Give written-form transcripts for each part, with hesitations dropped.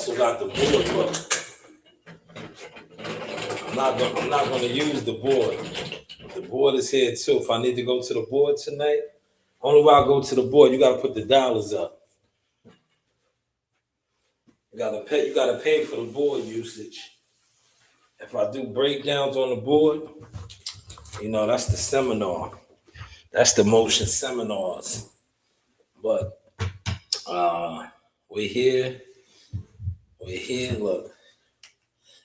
also got the board. Look, I'm not gonna use the board. The board is here too. If I need to go to the board tonight, only way I go to the board, you gotta put the dollars up. You gotta pay for the board usage. If I do breakdowns on the board, that's the seminar. That's the motion seminars. But we're here. Look,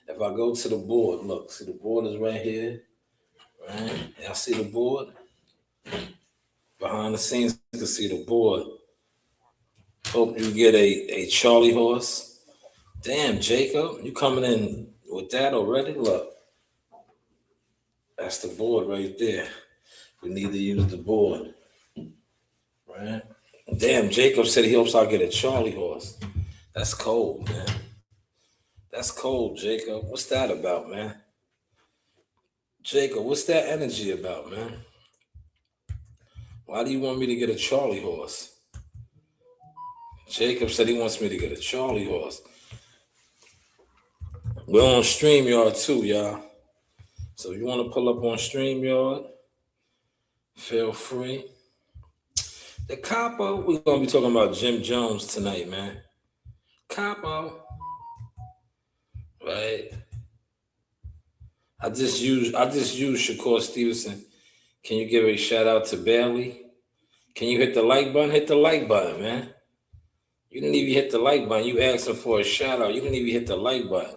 if I go to the board, look, see the board is right here. Right? Y'all see the board? Behind the scenes, you can see the board. Hope you get a Charlie horse. Damn, Jacob, you coming in with that already? Look, that's the board right there. We need to use the board, right? Damn, Jacob said he hopes I'll get a Charlie horse. That's cold, man. That's cold, Jacob. What's that about, man? Jacob, what's that energy about, man? Why do you want me to get a Charlie horse? Jacob said he wants me to get a Charlie horse. We're on StreamYard too, y'all. So if you want to pull up on StreamYard, feel free. The Capo, we're going to be talking about Jim Jones tonight, man. Capo. Right? I just used Shakur Stevenson. Can you give a shout out to Bailey? Can you hit the like button? Hit the like button, man. You didn't even hit the like button. You asking for a shout out. You didn't even hit the like button.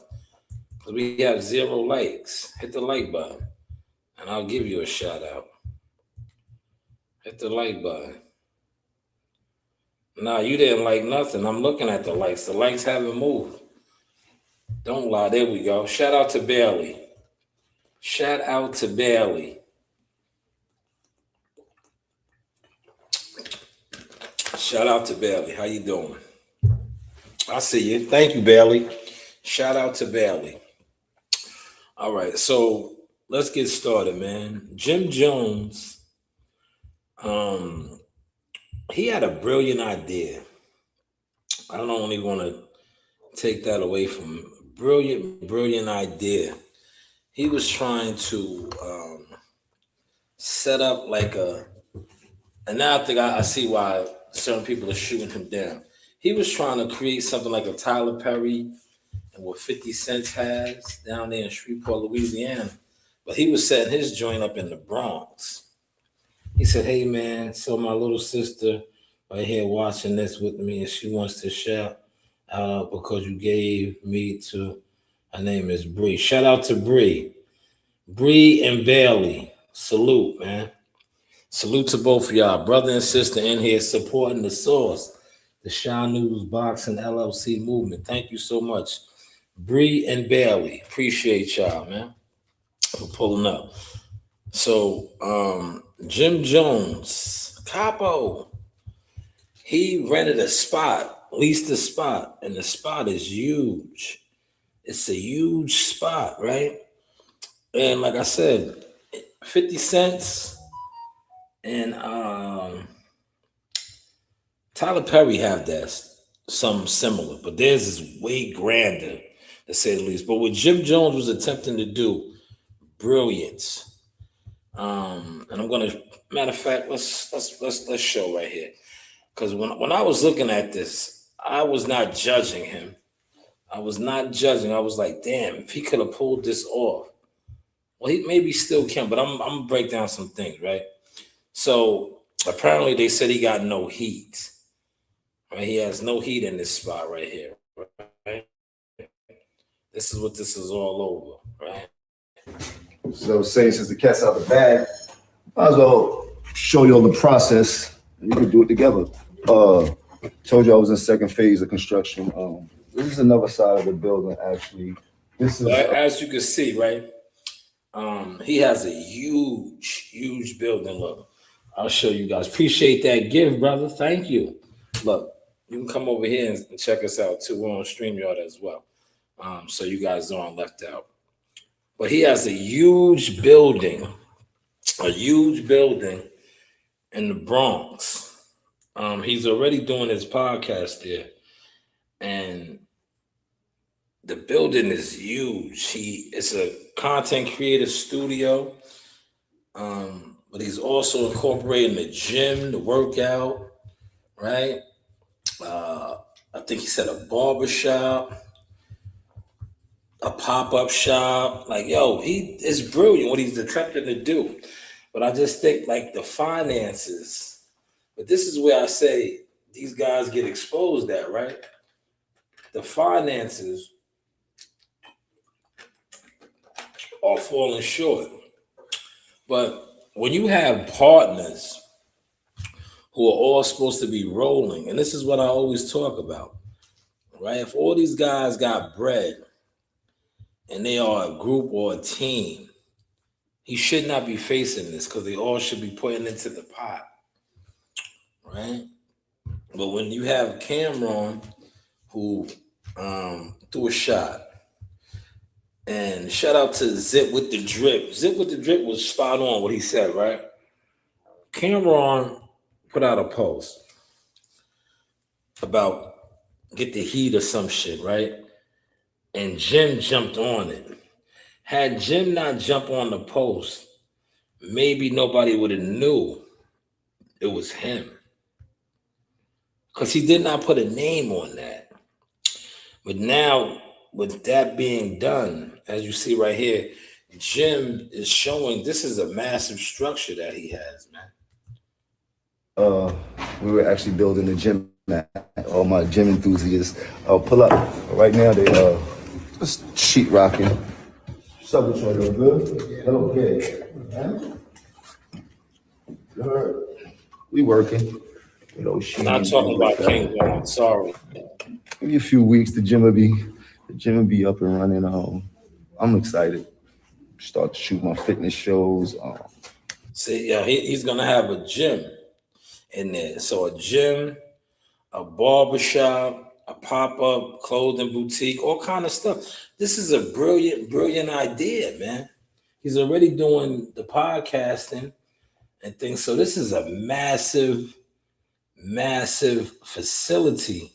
Because we have 0 likes. Hit the like button. And I'll give you a shout out. Hit the like button. Nah, you didn't like nothing. I'm looking at the likes. The likes haven't moved. Don't lie. There we go. Shout out to Bailey. Shout out to Bailey. Shout out to Bailey. How you doing? I see you. Thank you, Bailey. Shout out to Bailey. All right, so let's get started, man. Jim Jones, he had a brilliant idea. I don't only want to take that away from him. Brilliant idea. He was trying to set up like and now I think I see why certain people are shooting him down. He was trying to create something like a Tyler Perry and what 50 Cent has down there in Shreveport, Louisiana. But he was setting his joint up in the Bronx. He said, hey, man, so my little sister right here watching this with me, and she wants to shout out because you gave me to, her name is Bree. Shout out to Bree. Bree and Bailey. Salute, man. Salute to both of y'all, brother and sister in here supporting the source, the Shanewz Boxing LLC movement. Thank you so much. Bree and Bailey. Appreciate y'all, man, for pulling up. So, Jim Jones, Capo, he rented a spot, leased a spot, and the spot is huge. It's a huge spot, right? And like I said, 50 cents and Tyler Perry have that, something similar, but theirs is way grander, to say the least. But what Jim Jones was attempting to do, brilliance. And I'm gonna, matter of fact, let's show right here, because when I was looking at this, I was not judging him. I was not judging. I was like, damn, if he could have pulled this off, well, he maybe still can. But I'm gonna break down some things, right? So apparently they said he got no heat. Right? He has no heat in this spot right here. Right? This is what this is all over, right? So saying since the cat's out the bag, might as well show you all the process. You can do it together. Told you I was in second phase of construction. This is another side of the building, actually. This is as you can see, right? He has a huge building. Look, I'll show you guys. Appreciate that gift, brother. Thank you. Look, you can come over here and check us out too. We're on StreamYard as well. So you guys aren't left out. But he has a huge building in the Bronx. He's already doing his podcast there. And The building is huge. It's a content creator studio, but he's also incorporating the gym, the workout, right? I think he said a barber shop, a pop-up shop. Like, yo, he is brilliant what he's attempting to do. But I just think like the finances, but this is where I say these guys get exposed at, right? The finances are falling short. But when you have partners who are all supposed to be rolling, and this is what I always talk about, right? If all these guys got bread and they are a group or a team, he should not be facing this because they all should be putting into the pot, right? But when you have Cameron who threw a shot, and shout out to Zip with the Drip. Zip with the Drip was spot on what he said, right? Cameron put out a post about get the heat or some shit, right? And Jim jumped on it. Had Jim not jumped on the post, maybe nobody would have knew it was him. Because he did not put a name on that. But now, with that being done, as you see right here, Jim is showing this is a massive structure that he has, man. We were actually building the gym. All my gym enthusiasts pull up. Right now they just sheet rocking. What's up with you? Good? Hello, okay. You heard? We working. You know, I'm not talking about King Von, sorry. Maybe a few weeks, the gym will be up and running. I'm excited. Start to shoot my fitness shows. See, yeah, he's gonna have a gym in there. So a gym, a barbershop, a pop-up clothing boutique, all kind of stuff. This is a brilliant idea, man. He's already doing the podcasting and things. So this is a massive facility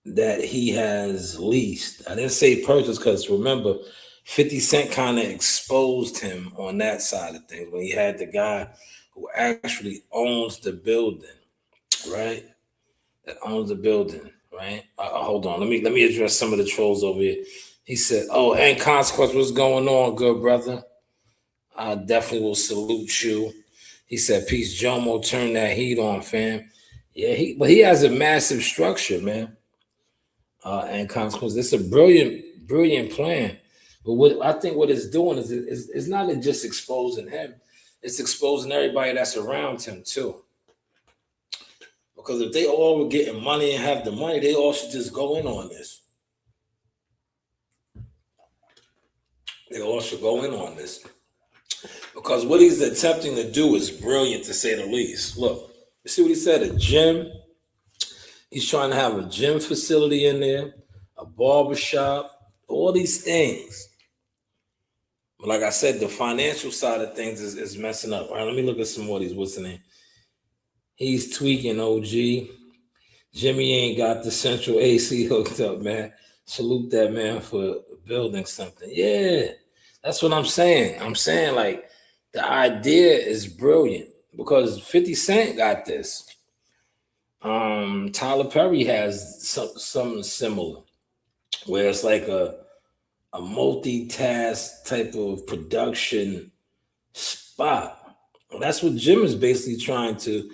that he has leased. I didn't say purchase because remember, 50 Cent kind of exposed him on that side of things when he had the guy who actually owns the building, right? That owns the building, right? Hold on, let me address some of the trolls over here. He said, "Oh, and Consequence, what's going on, good brother? I definitely will salute you." He said, "Peace, Jomo, turn that heat on, fam." Yeah, but he has a massive structure, man. And Consequence, it's a brilliant plan. But what it's doing is it's not just exposing him, it's exposing everybody that's around him too. Because if they all were getting money and have the money, they all should just go in on this. They all should go in on this. Because what he's attempting to do is brilliant, to say the least. Look, you see what he said? A gym. He's trying to have a gym facility in there, a barber shop, all these things. But like I said, the financial side of things is messing up. All right, let me look at some more of these. What's the name? He's tweaking, OG. Jimmy ain't got the central AC hooked up, man. Salute that man for building something. Yeah, that's what I'm saying. I'm saying like the idea is brilliant because 50 Cent got this. Tyler Perry has something similar where it's like a multitask type of production spot. That's what Jim is basically trying to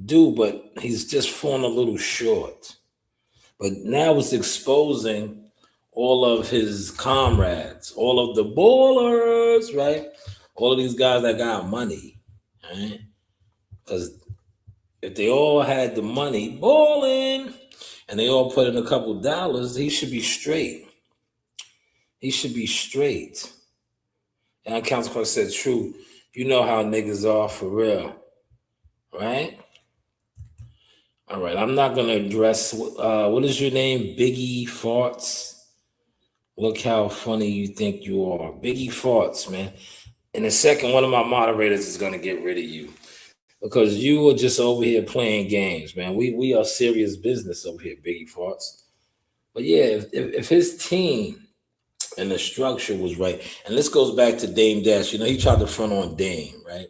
do, but he's just falling a little short. But now it's exposing all of his comrades, all of the ballers, right? All of these guys that got money, right? Because if they all had the money balling and they all put in a couple dollars, he should be straight. He should be straight. And Consequence said, "True. You know how niggas are for real, right?" All right. I'm not gonna address. What is your name? Biggie Farts. Look how funny you think you are, Biggie Farts, man. In a second, one of my moderators is gonna get rid of you because you are just over here playing games, man. We are serious business over here, Biggie Farts. But yeah, if his team and the structure was right, and this goes back to Dame Dash. You know, he tried to front on Dame, right?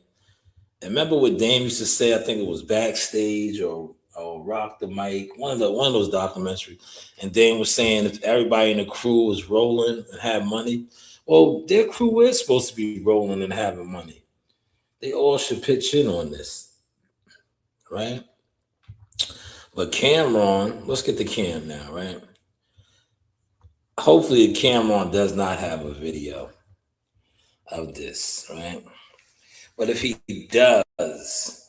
And remember what Dame used to say? I think it was backstage or Rock the Mic, one of those documentaries. And Dame was saying if everybody in the crew was rolling and had money, well, their crew is supposed to be rolling and having money. They all should pitch in on this, right? But Cameron, let's get to Cam now, right? Hopefully Cameron does not have a video of this, right? But if he does,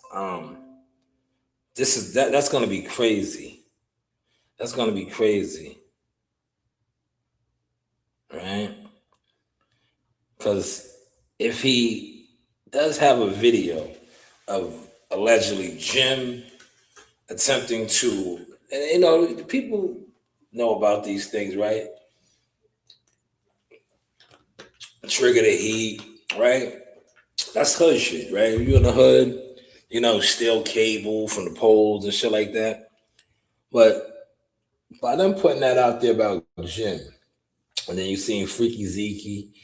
that's gonna be crazy. That's gonna be crazy, right? Because if he does have a video of allegedly Jim attempting to, and you know, people know about these things, right? Trigger the heat, right? That's hood shit, right? You in the hood, you know, steal cable from the poles and shit like that. But by them putting that out there about Jim, and then you seen Freaky Zeke,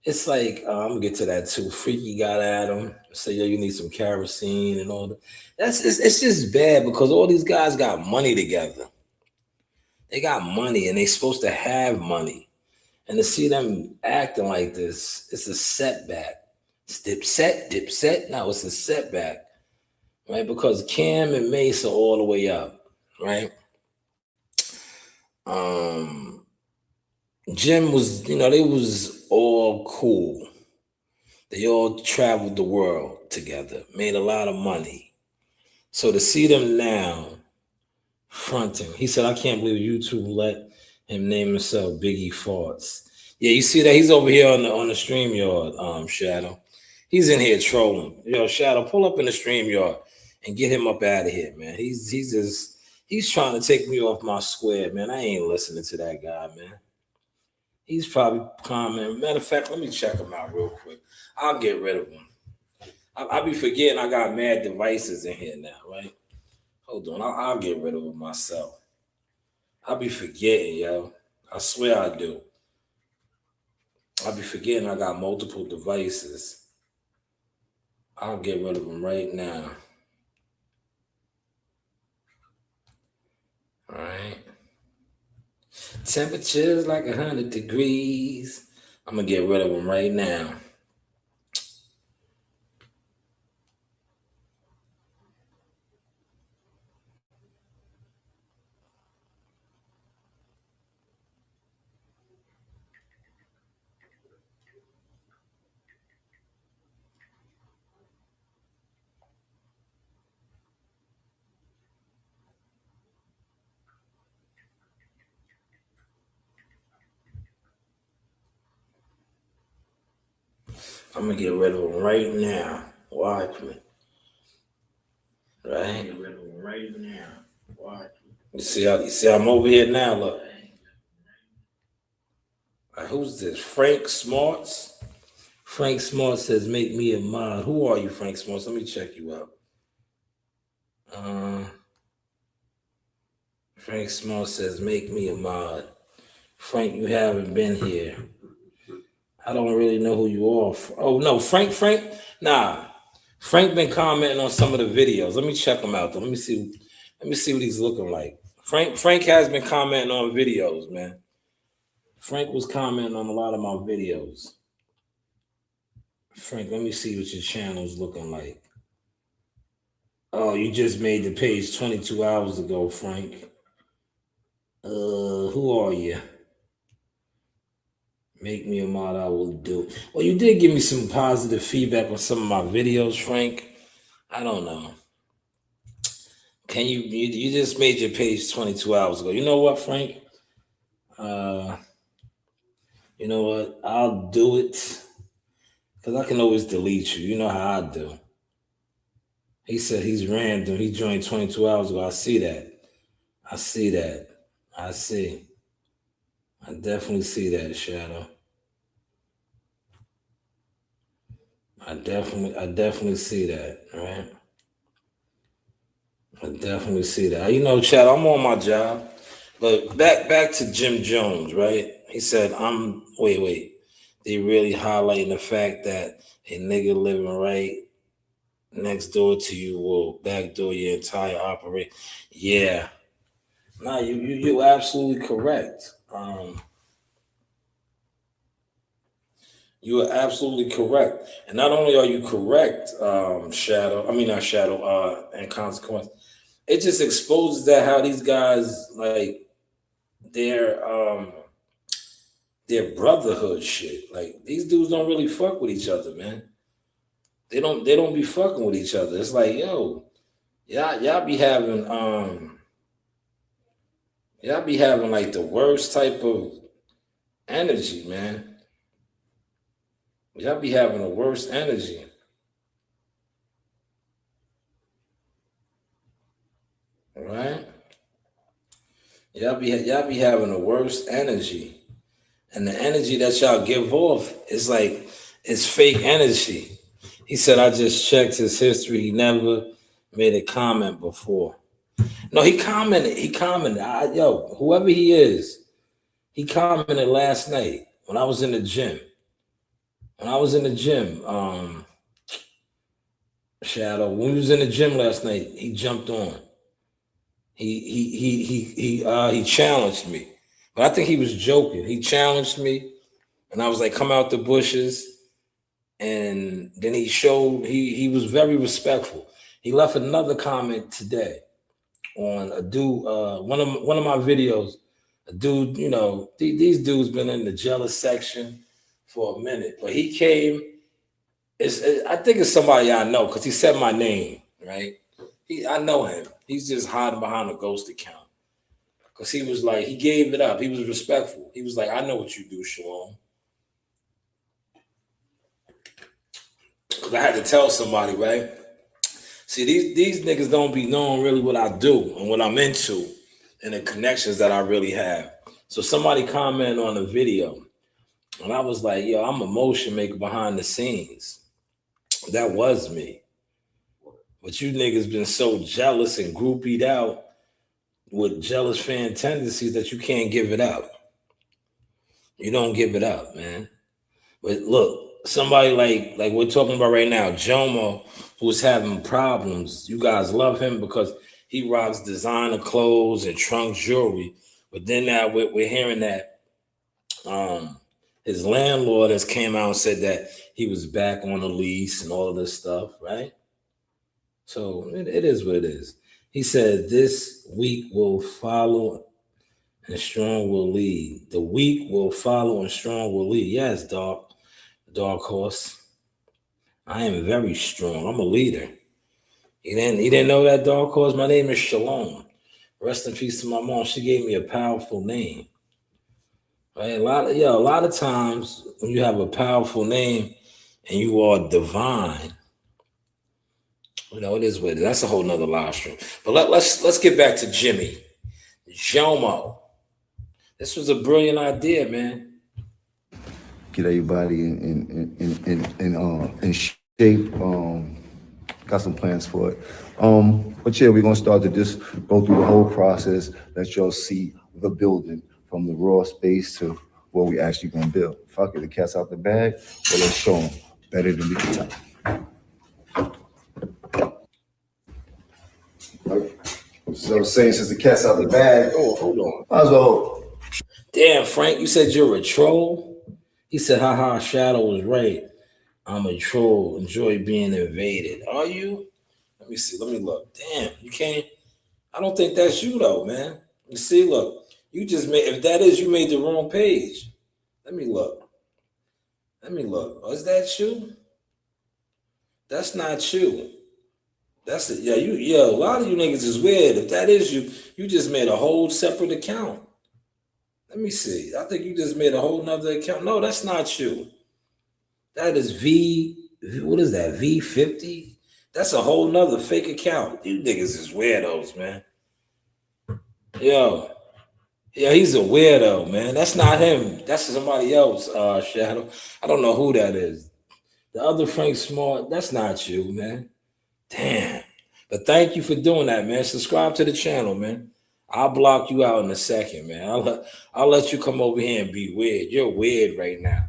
it's like I'm gonna get to that too. Freaky got at him, say yo, you need some kerosene and all that. It's just bad because all these guys got money together. They got money and they supposed to have money. And to see them acting like this, it's a setback. It's dipset. No, it's a setback, right? Because Cam and Mace are all the way up, right? Jim was, you know, they was all cool. They all traveled the world together, made a lot of money. So to see them now fronting, he said, I can't believe YouTube let him name himself Biggie Farts. Yeah, you see that he's over here on the StreamYard, Shadow. He's in here trolling. Yo, Shadow, pull up in the StreamYard and get him up out of here, man. He's trying to take me off my square, man. I ain't listening to that guy, man. He's probably commenting. Matter of fact, let me check him out real quick. I'll get rid of him. I'll be forgetting I got mad devices in here now, right? Hold on, I'll get rid of him myself. I'll be forgetting, yo. I swear I do. I'll be forgetting I got multiple devices. I'll get rid of them right now. All right. Temperatures like 100 degrees. I'm gonna get rid of them right now. I'm gonna get rid of them right now. Watch me. Right? Get rid of them right now. Watch me. You see I'm over here now, look. Right, who's this? Frank Smarts? Frank Smarts says, make me a mod. Who are you, Frank Smarts? Let me check you out. Frank Smarts says, make me a mod. Frank, you haven't been here. I don't really know who you are. Oh no, Frank. Nah, Frank been commenting on some of the videos. Let me check him out though. Let me see what he's looking like. Frank has been commenting on videos, man. Frank was commenting on a lot of my videos. Frank, let me see what your channel's looking like. Oh, you just made the page 22 hours ago, Frank. Who are you? Make me a mod, I will do. Well, you did give me some positive feedback on some of my videos, Frank. I don't know. Can you just made your page 22 hours ago. You know what, Frank? You know what? I'll do it. Because I can always delete you. You know how I do. He said he's random. He joined 22 hours ago. I see that. I definitely see that, Shadow. I definitely see that, right? I definitely see that. You know, Chad, I'm on my job. But back to Jim Jones, right? He said, wait. They really highlighting the fact that a nigga living right next door to you will backdoor your entire operation. Yeah. Nah, you absolutely correct. You are absolutely correct. And not only are you correct, Shadow, I mean not Shadow, and Consequence, it just exposes that how these guys like their their brotherhood shit. Like these dudes don't really fuck with each other, man. They don't be fucking with each other. It's like, yo, y'all be having y'all be having like the worst type of energy, man. Y'all be having the worst energy. Right? Y'all be having the worst energy. And the energy that y'all give off is like it's fake energy. He said I just checked his history. He never made a comment before. No, he commented. Yo, whoever he is, he commented last night when I was in the gym. Shadow, when we was in the gym last night, he jumped on. He challenged me. But I think he was joking. He challenged me, and I was like, come out the bushes. And then he was very respectful. He left another comment today on a dude, one of my videos. A dude, you know, these dudes been in the jealous section for a minute, but he came. I think it's somebody I know because he said my name, right? I know him. He's just hiding behind a ghost account. Because he was like, he gave it up. He was respectful. He was like, I know what you do, Shalom. Because I had to tell somebody, right? See, these niggas don't be knowing really what I do and what I'm into and the connections that I really have. So somebody commented on the video, and I was like, yo, I'm a motion maker behind the scenes. That was me. But you niggas been so jealous and groupied out with jealous fan tendencies that you can't give it up. You don't give it up, man. But look, somebody like we're talking about right now, Jomo, who's having problems. You guys love him because he rocks designer clothes and trunk jewelry. But then now we're hearing that his landlord has came out and said that he was back on the lease and all of this stuff, right? So it is what it is. He said this week will follow and strong will lead. The weak will follow and strong will lead. Yes, dark horse. I am very strong. I'm a leader. He didn't know that, dark horse. My name is Shalom. Rest in peace to my mom. She gave me a powerful name. Right? A lot of times when you have a powerful name and you are divine, you know, it is what it is. That's a whole nother live stream. But let's get back to Jimmy. Jomo. This was a brilliant idea, man. Get everybody in shape. Got some plans for it. But yeah, we're gonna start to just go through the whole process. Let y'all see the building from the raw space to what we actually gonna build. Fuck it, the cat's out the bag. Well, let's show them better than we can tell. So I'm saying, since the cat's out the bag, hold on. might as well. Damn, Frank, you said you're a troll? He said, haha, Shadow was right. I'm a troll. Enjoy being invaded. Are you? Let me see. Let me look. Damn, you can't. I don't think that's you, though, man. You see, look. You just made, if that is, you made the wrong page. Let me look. Oh, is that you? That's not you. That's it. Yeah, a lot of you niggas is weird. If that is you, you just made a whole separate account. Let me see. I think you just made a whole nother account. No, that's not you. That is what is that? V50? That's a whole nother fake account. You niggas is weirdos, man. Yo. Yeah, he's a weirdo, man. That's not him. That's somebody else, Shadow. I don't know who that is. The other Frank Smart, that's not you, man. Damn. But thank you for doing that, man. Subscribe to the channel, man. I'll block you out in a second, man. I'll let you come over here and be weird. You're weird right now.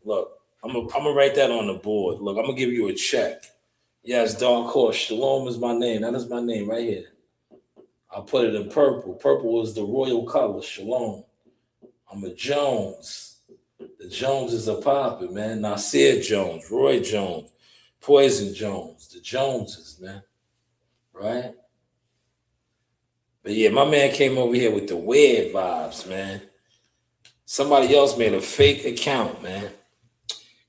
Look, I'm gonna write that on the board. Look, I'm gonna give you a check. Yes, Dark Horse. Shalom is my name. That is my name right here. I'll put it in purple. Purple is the royal color. Shalom. I'm a Jones. The Joneses are popping, man. Nasir Jones, Roy Jones, Poison Jones, the Joneses, man. Right? But yeah, my man came over here with the weird vibes, man. Somebody else made a fake account, man.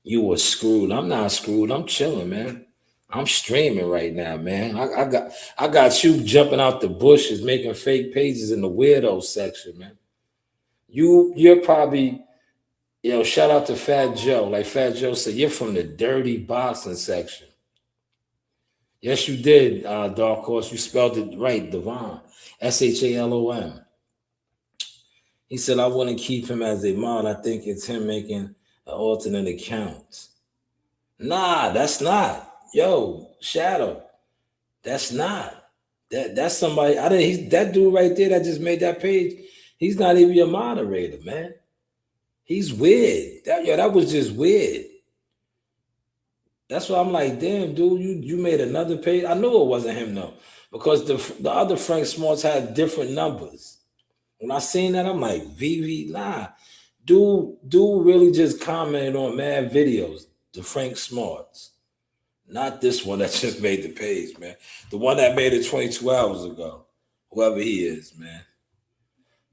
You were screwed. I'm not screwed. I'm chilling, man. I'm streaming right now, man. I got you jumping out the bushes, making fake pages in the weirdo section, man. You're probably, shout out to Fat Joe. Like Fat Joe said, you're from the dirty boxing section. Yes, you did, Dark Horse. You spelled it right, Devon. Shalom. He said, I wouldn't keep him as a mod. I think it's him making an alternate account. Nah, that's not. Yo, Shadow. That's not. That's somebody. That dude right there that just made that page. He's not even your moderator, man. He's weird. That was just weird. That's why I'm like, damn, dude, you made another page. I knew it wasn't him though, because the other Frank Smarts had different numbers. When I seen that, I'm like, VV, nah. Dude really just commented on mad videos, the Frank Smarts. Not this one that just made the page, man. The one that made it 22 hours ago. Whoever he is, man.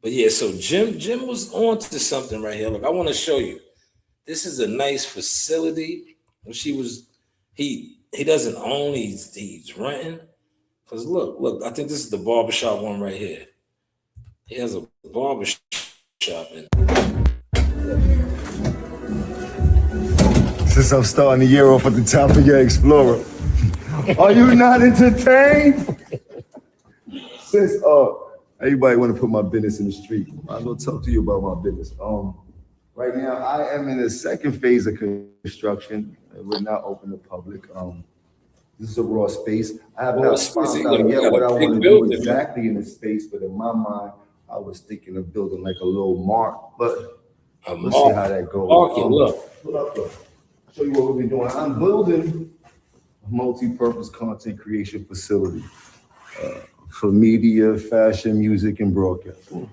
But yeah, so Jim was on to something right here. Look, I want to show you. This is a nice facility. He doesn't own, he's renting. Because look, I think this is the barbershop one right here. He has a barbershop in. Since I'm starting the year off at the top of your Explorer, are you not entertained? Since everybody want to put my business in the street, I'm gonna talk to you about my business. Right now I am in the second phase of construction. We're not open to public. This is a raw space. I have not found out yet what I want to do exactly in this space, but in my mind, I was thinking of building like a little mart, but we'll see how that goes. Look. Show you what we'll be doing. I'm building a multi-purpose content creation facility for media, fashion, music, and broadcasting.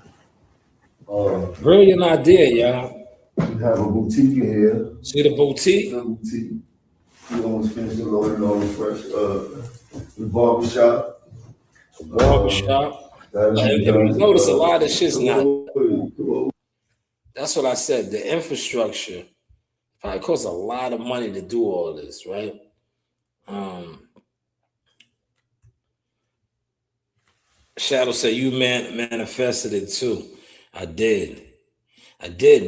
Brilliant idea, y'all. We have a boutique in here. See the boutique? The boutique. We almost finished the loading on fresh. The barbershop. And you notice a lot of shit's not. That's what I said. The infrastructure probably costs a lot of money to do all this, right? Shadow said you manifested it too. I did,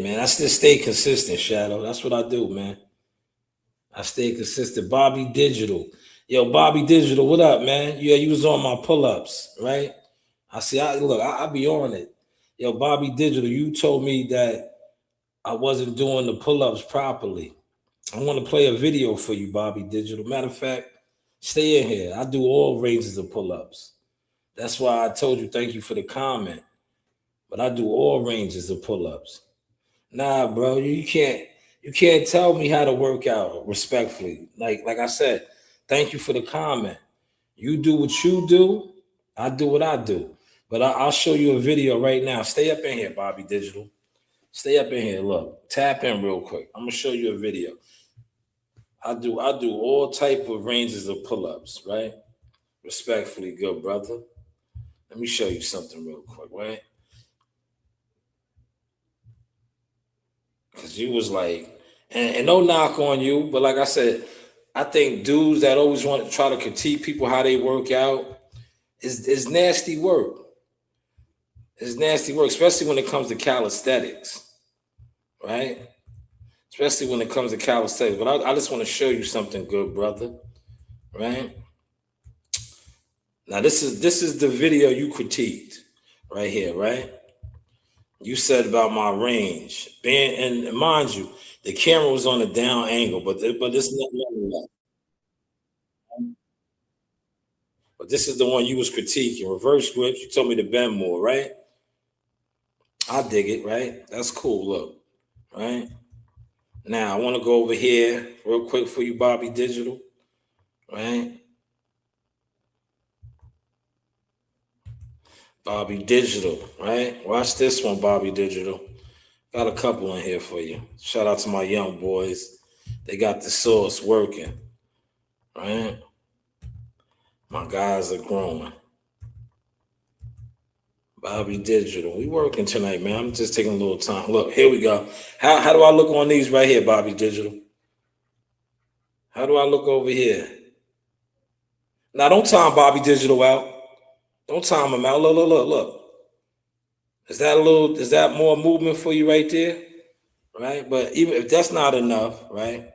man. I still stay consistent, Shadow. That's what I do, man. I stay consistent. Bobby Digital. Yo, Bobby Digital, what up, man? Yeah, you was on my pull-ups, right? I be on it. Yo, Bobby Digital, you told me that I wasn't doing the pull-ups properly. I want to play a video for you, Bobby Digital. Matter of fact, stay in here. I do all ranges of pull-ups. That's why I told you thank you for the comment. But I do all ranges of pull-ups. Nah, bro, you can't tell me how to work out respectfully. Like I said, thank you for the comment. You do what you do, I do what I do. But I'll show you a video right now. Stay up in here, Bobby Digital. Stay up in here. Look, tap in real quick. I'm gonna show you a video. I do all type of ranges of pull-ups, right? Respectfully, good brother. Let me show you something real quick, right? Because you was like, and no knock on you, but like I said, I think dudes that always want to try to critique people how they work out is nasty work. It's nasty work, especially when it comes to calisthenics, right? Especially when it comes to calisthenics. But I just want to show you something good, brother, right? Now this is the video you critiqued right here, right? You said about my range, and mind you, the camera was on a down angle, but this is not this is the one you was critiquing. Reverse grips. You told me to bend more, right? I dig it, right? That's cool. Look, right? Now I want to go over here real quick for you, Bobby Digital, right? Bobby Digital, right? Watch this one, Bobby Digital. Got a couple in here for you. Shout out to my young boys. They got the sauce working, right? My guys are growing. Bobby Digital. We working tonight, man. I'm just taking a little time. Look, here we go. How do I look on these right here, Bobby Digital? How do I look over here? Now, don't time Bobby Digital out. Don't time him out. Look. Is that more movement for you right there? Right? But even if that's not enough, right?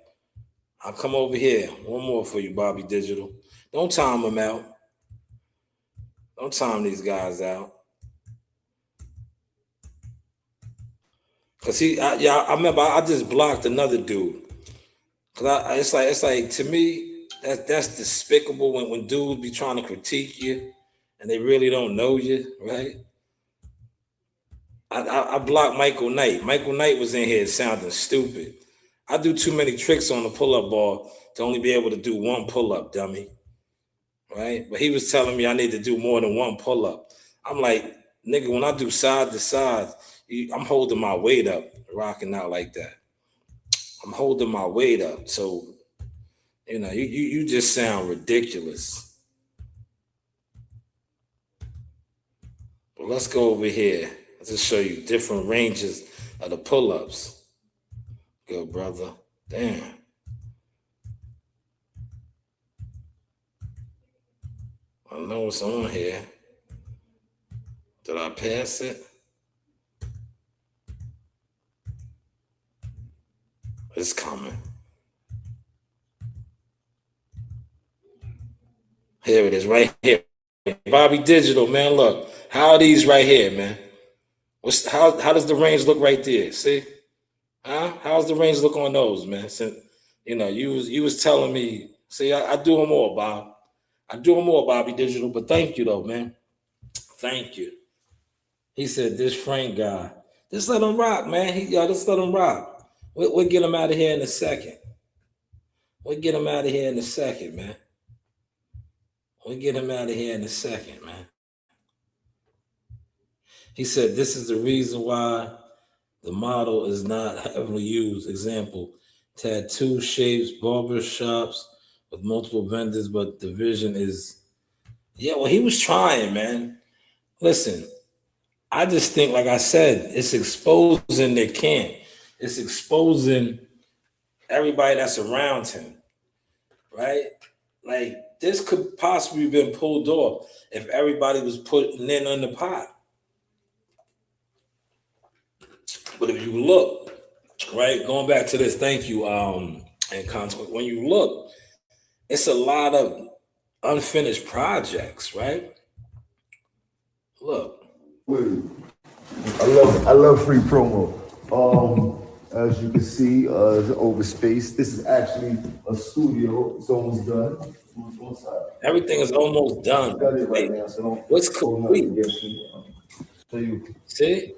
I'll come over here. One more for you, Bobby Digital. Don't time them out. Don't time these guys out. Cause I remember I just blocked another dude. Cause it's like to me that's despicable when dudes be trying to critique you and they really don't know you, right? I blocked Michael Knight. Michael Knight was in here sounding stupid. I do too many tricks on the pull-up ball to only be able to do one pull-up, dummy. Right? But he was telling me I need to do more than one pull-up. I'm like, nigga, when I do side to side, I'm holding my weight up, rocking out like that. I'm holding my weight up. So, you just sound ridiculous. But let's go over here. Let's just show you different ranges of the pull-ups. Good, brother. Damn. I know what's on here. Did I pass it? It's coming. Here it is, right here. Bobby Digital, man. Look, how are these right here, man? How does the range look right there? See? Huh? How's the range look on those, man? Since you was telling me. See, I do them all, Bob. I do them all, Bobby Digital. But thank you, though, man. Thank you. He said, "This Frank guy, just let him rock, man. Just let him rock. We'll get him out of here in a second. We'll get him out of here in a second, man. We'll get him out of here in a second, man." He said, "This is the reason why the model is not heavily used. Example, tattoo shapes, barber shops with multiple vendors, but the vision is..." Yeah, well, he was trying, man. Listen, I just think, like I said, it's exposing their camp. It's exposing everybody that's around him, right? Like, this could possibly have been pulled off if everybody was putting in on the pot. But if you look, right, going back to this, thank you, and consequence, when you look, it's a lot of unfinished projects, right? Look. I love free promo. As you can see, it's over space. This is actually a studio. It's almost done. Everything is almost done. Got it right now, so what's complete? So you see?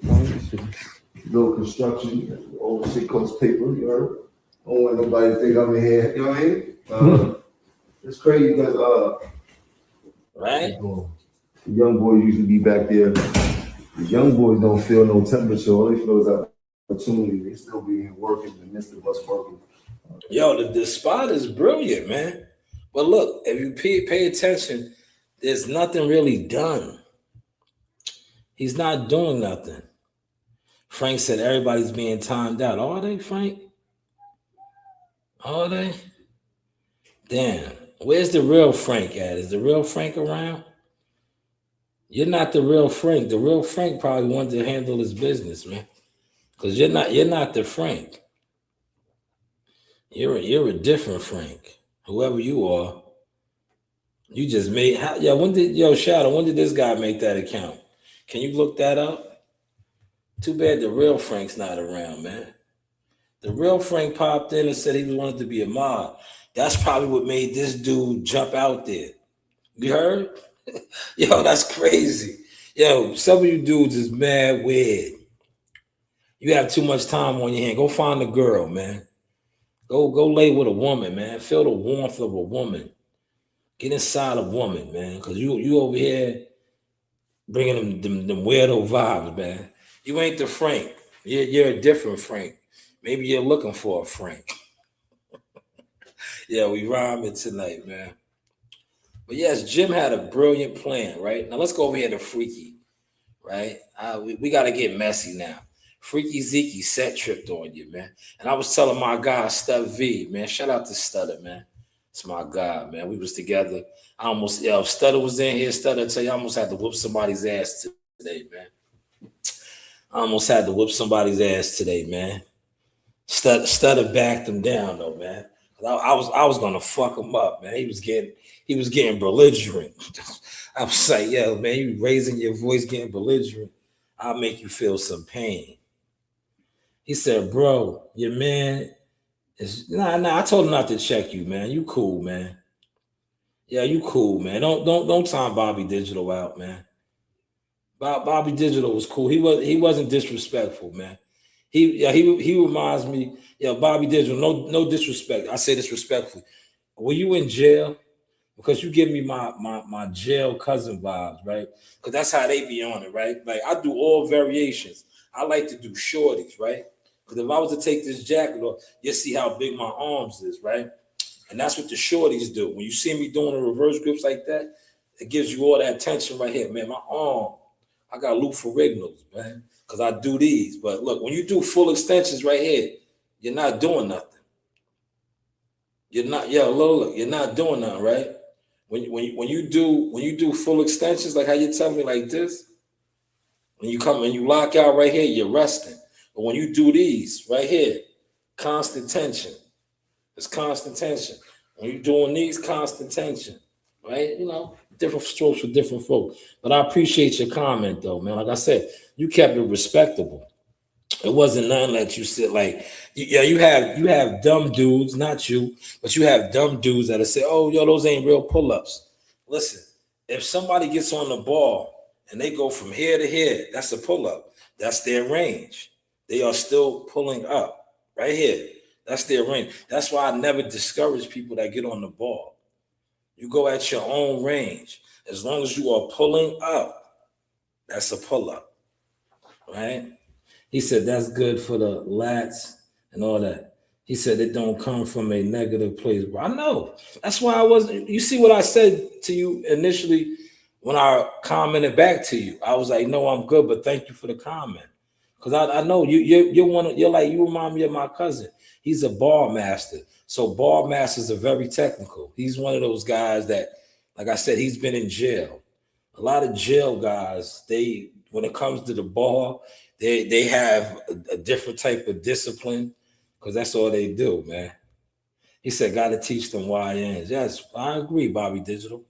Little construction, old shit costs paper, you heard? Don't want nobody to think I'm in here, you know what I mean? It's crazy because right? The young boys usually be back there. The young boys don't feel no temperature, all they feel is opportunity. They still be here working in the midst of us working. Yo, the spot is brilliant, man. But look, if you pay attention, there's nothing really done. He's not doing nothing. Frank said everybody's being timed out. Are they, Frank? Are they? Damn. Where's the real Frank at? Is the real Frank around? You're not the real Frank. The real Frank probably wanted to handle his business, man. Because you're not the Frank. You're a different Frank. Whoever you are. You just made Shadow, when did this guy make that account? Can you look that up? Too bad the real Frank's not around, man. The real Frank popped in and said he wanted to be a mod. That's probably what made this dude jump out there. You heard? Yo, that's crazy. Yo, some of you dudes is mad weird. You have too much time on your hand. Go find a girl, man. Go lay with a woman, man. Feel the warmth of a woman. Get inside a woman, man. Cause you over here bringing them weirdo vibes, man. You ain't the Frank. You're a different Frank. Maybe you're looking for a Frank. Yeah, we rhyming tonight, man. But yes, Jim had a brilliant plan, right? Now let's go over here to Freaky, right? We got to get messy now. Freaky Zeke set tripped on you, man. And I was telling my guy, Stud V, man, shout out to Stutter, man. It's my guy, man. We was together. I almost, Stutter was in here. Stutter, I tell you, I almost had to whoop somebody's ass today, man. I almost had to whip somebody's ass today, man. Stutter backed him down though, man. I was gonna fuck him up, man. He was getting belligerent. I was like, yo, man, you raising your voice, getting belligerent. I'll make you feel some pain. He said, bro, your man is nah. I told him not to check you, man. You cool, man. Yeah, you cool, man. Don't time Bobby Digital out, man. Bobby Digital was cool. He wasn't disrespectful, man. He reminds me, Bobby Digital, no disrespect. I say this respectfully. Were you in jail? Because you give me my jail cousin vibes, right? Because that's how they be on it, right? Like I do all variations. I like to do shorties, right? Because if I was to take this jacket off, you'll see how big my arms is, right? And that's what the shorties do. When you see me doing the reverse grips like that, it gives you all that tension right here, man. My arm, I got loop for rignals, man, because I do these. But look, when you do full extensions right here, you're not doing nothing. You're not, Lola, you're not doing nothing, right? When you do full extensions, like how you tell me like this, when you lock out right here, you're resting. But when you do these right here, constant tension. It's constant tension. When you're doing these, constant tension, right? Different strokes for different folks. But I appreciate your comment though, man. Like I said, you kept it respectable. It wasn't nothing that you said like, you have dumb dudes, not you, but you have dumb dudes that'll say, oh, those ain't real pull-ups. Listen, if somebody gets on the ball and they go from here to here, that's a pull-up. That's their range. They are still pulling up right here. That's their range. That's why I never discourage people that get on the ball. You go at your own range. As long as you are pulling up, that's a pull-up, right? He said, that's good for the lats and all that. He said, it don't come from a negative place. Bro, I know. That's why I wasn't. You see what I said to you initially when I commented back to you? I was like, no, I'm good, but thank you for the comment. Because I know you remind me of my cousin. He's a bar master. So bar masters are very technical. He's one of those guys that, like I said, he's been in jail. A lot of jail guys, when it comes to the bar, they have a different type of discipline because that's all they do, man. He said, got to teach them YNs. Yes, I agree, Bobby Digital.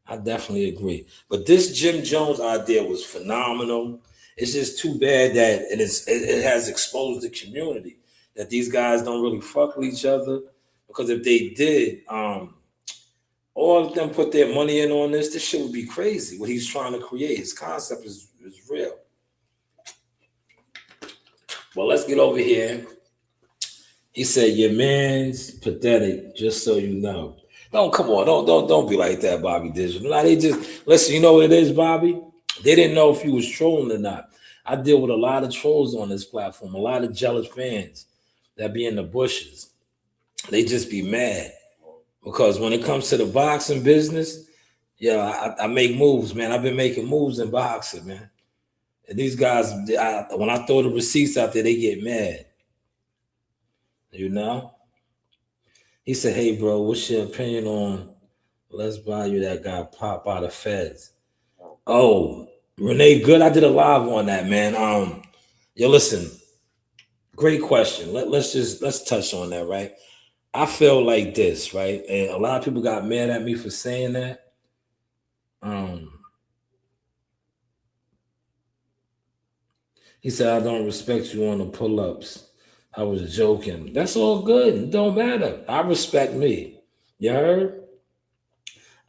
I definitely agree. But this Jim Jones idea was phenomenal. It's just too bad that it has exposed the community that these guys don't really fuck with each other. Because if they did, all of them put their money in on this shit would be crazy. What he's trying to create, his concept is real. Well, let's get over here. He said, your man's pathetic, just so you know. Don't come on, don't be like that, Bobby Digital. Now they just listen, you know what it is, Bobby? They didn't know if you was trolling or not. I deal with a lot of trolls on this platform, a lot of jealous fans that be in the bushes. They just be mad. Because when it comes to the boxing business, I make moves, man. I've been making moves in boxing, man. And these guys, when I throw the receipts out there, they get mad. He said, hey, bro, what's your opinion on let's buy you that guy pop out of feds? Oh, Renee Good, I did a live on that, man. Listen, great question. Let's touch on that, right? I feel like this, right? And a lot of people got mad at me for saying that. He said, I don't respect you on the pull-ups. I was joking. That's all good. It don't matter. I respect me. You heard?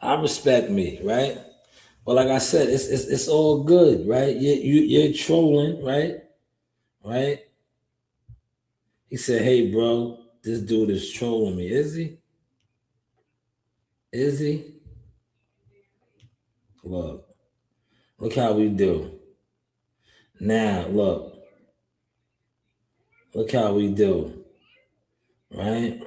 I respect me, right? But like I said, it's all good, right? You're trolling, right? Right? He said, "Hey, bro, this dude is trolling me. Is he? Is he? Look how we do. Now, look how we do, right?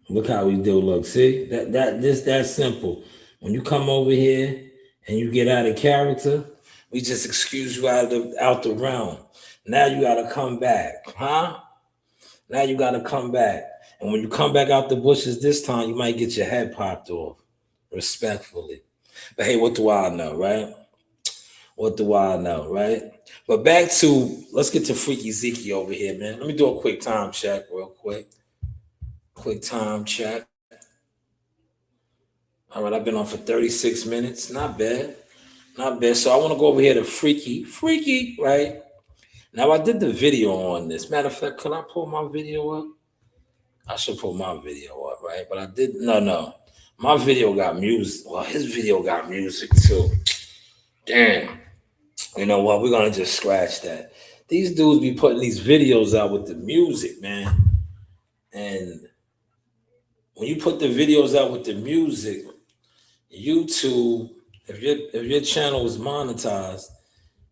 Look how we do. Look, see that simple. When you come over here and you get out of character, we just excuse you out the realm. Now you gotta come back, huh? Now you gotta come back. And when you come back out the bushes this time, you might get your head popped off, respectfully. But hey, what do I know, right? What do I know, right? But back to let's get to Freaky Zeke over here, man. Let me do a quick time check, real quick. Quick time check. All right, I've been on for 36 minutes. Not bad. Not bad. So I want to go over here to Freaky, right? Now I did the video on this. Matter of fact, could I pull my video up? I should pull my video up, right? But I did no. My video got music. Well, his video got music too. Damn. You know what? We're gonna just scratch that. These dudes be putting these videos out with the music, man. And when you put the videos out with the music, YouTube, if your channel is monetized,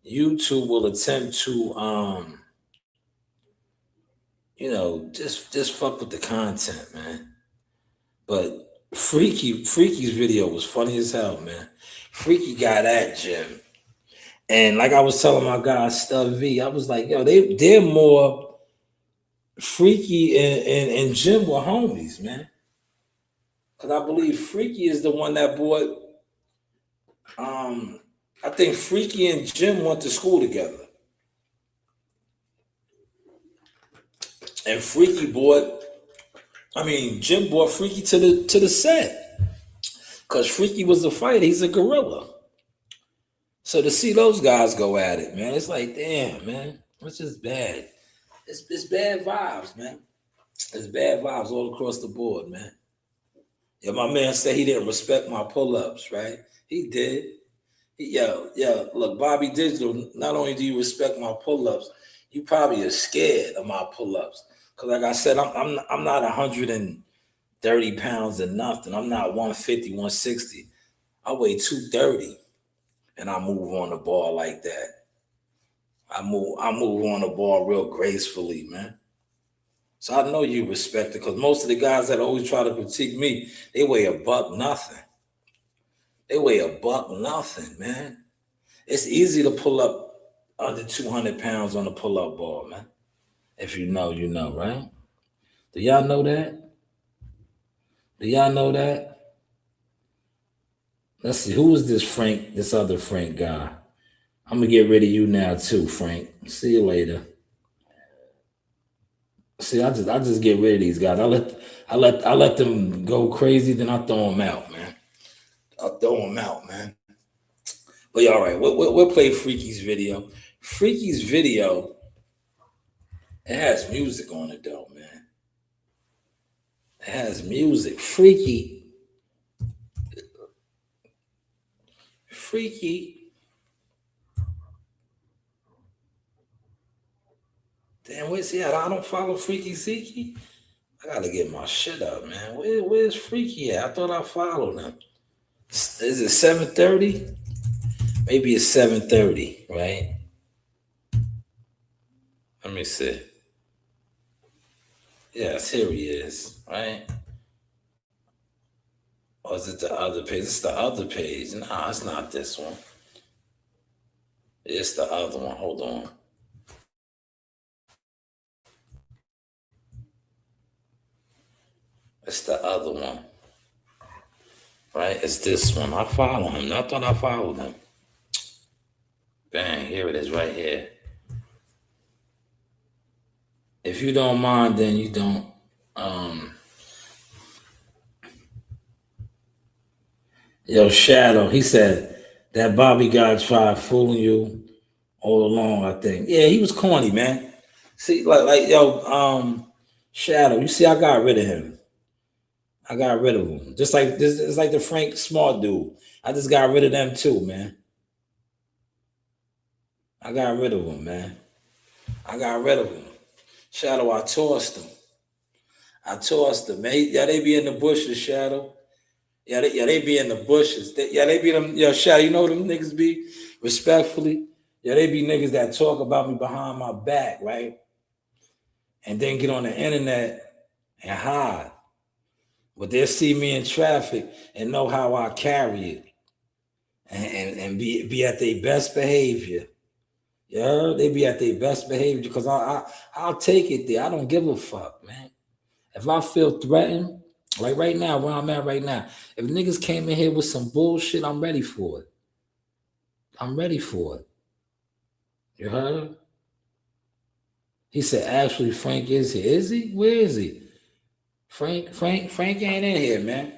YouTube will attempt to just fuck with the content, man. But Freaky's video was funny as hell, man. Freaky got at Jim. And like I was telling my guy Stub V, I was like, yo, they're more Freaky and Jim were homies, man. Cause I believe Freaky is the one that bought I think Freaky and Jim went to school together. And Jim brought Freaky to the set. Cause Freaky was a fighter, he's a gorilla. So to see those guys go at it, man, it's like, damn, man, it's just bad. It's bad vibes, man. It's bad vibes all across the board, man. Yeah, my man said he didn't respect my pull-ups, right? He did. Look, Bobby Digital, not only do you respect my pull-ups, you probably are scared of my pull-ups. Because like I said, I'm not 130 pounds or nothing. I'm not 150, 160. I weigh 230 and I move on the ball like that. I move on the ball real gracefully, man. So I know you respect it because most of the guys that always try to critique me, they weigh $1 nothing. They weigh $1 nothing, man. It's easy to pull up under 200 pounds on the pull-up ball, man. If you know, you know, right? Do y'all know that? Do y'all know that? Let's see, who is this Frank, this other Frank guy? I'm gonna get rid of you now too, Frank. See you later. See, I just get rid of these guys. I let them go crazy, then I throw them out, man. I'll throw them out, man. But yeah, all right, we'll play Freaky's video. Freaky's video, it has music on it though, man. It has music. Freaky. Damn, where's he at? I don't follow Freaky Zeke. I gotta get my shit up, man. Where's Freaky at? I thought I followed him. Is it 7:30? Maybe it's 7:30, right? Let me see. Yes, here he is, right? Or is it the other page? It's the other page. Nah, it's not this one. It's the other one. Hold on. It's the other one. Right? It's this one. I follow him. I thought I followed him. Bang, here it is right here. If you don't mind, then you don't. Yo, Shadow, he said that Bobby guy tried fooling you all along, I think. Yeah, he was corny, man. See, like yo, Shadow, you see, I got rid of him. I got rid of him. Just like this, it's like the Frank Smart dude. I just got rid of them too, man. I got rid of him, man. I got rid of him. Shadow, I tossed him. I tossed them, man. Yeah, they be in the bushes, Shadow. Yeah, they be in the bushes. They be them. Yo, Shadow, you know what them niggas be? Respectfully, yeah, they be niggas that talk about me behind my back, right? And then get on the internet and hide. But they'll see me in traffic and know how I carry it, and be at their best behavior. Yeah, they be at their best behavior because I'll take it there. I don't give a fuck, man. If I feel threatened, like right now, where I'm at right now, if niggas came in here with some bullshit, I'm ready for it. I'm ready for it. You heard? He said, actually, Frank is here. Is he? Where is he? Frank ain't in here, man.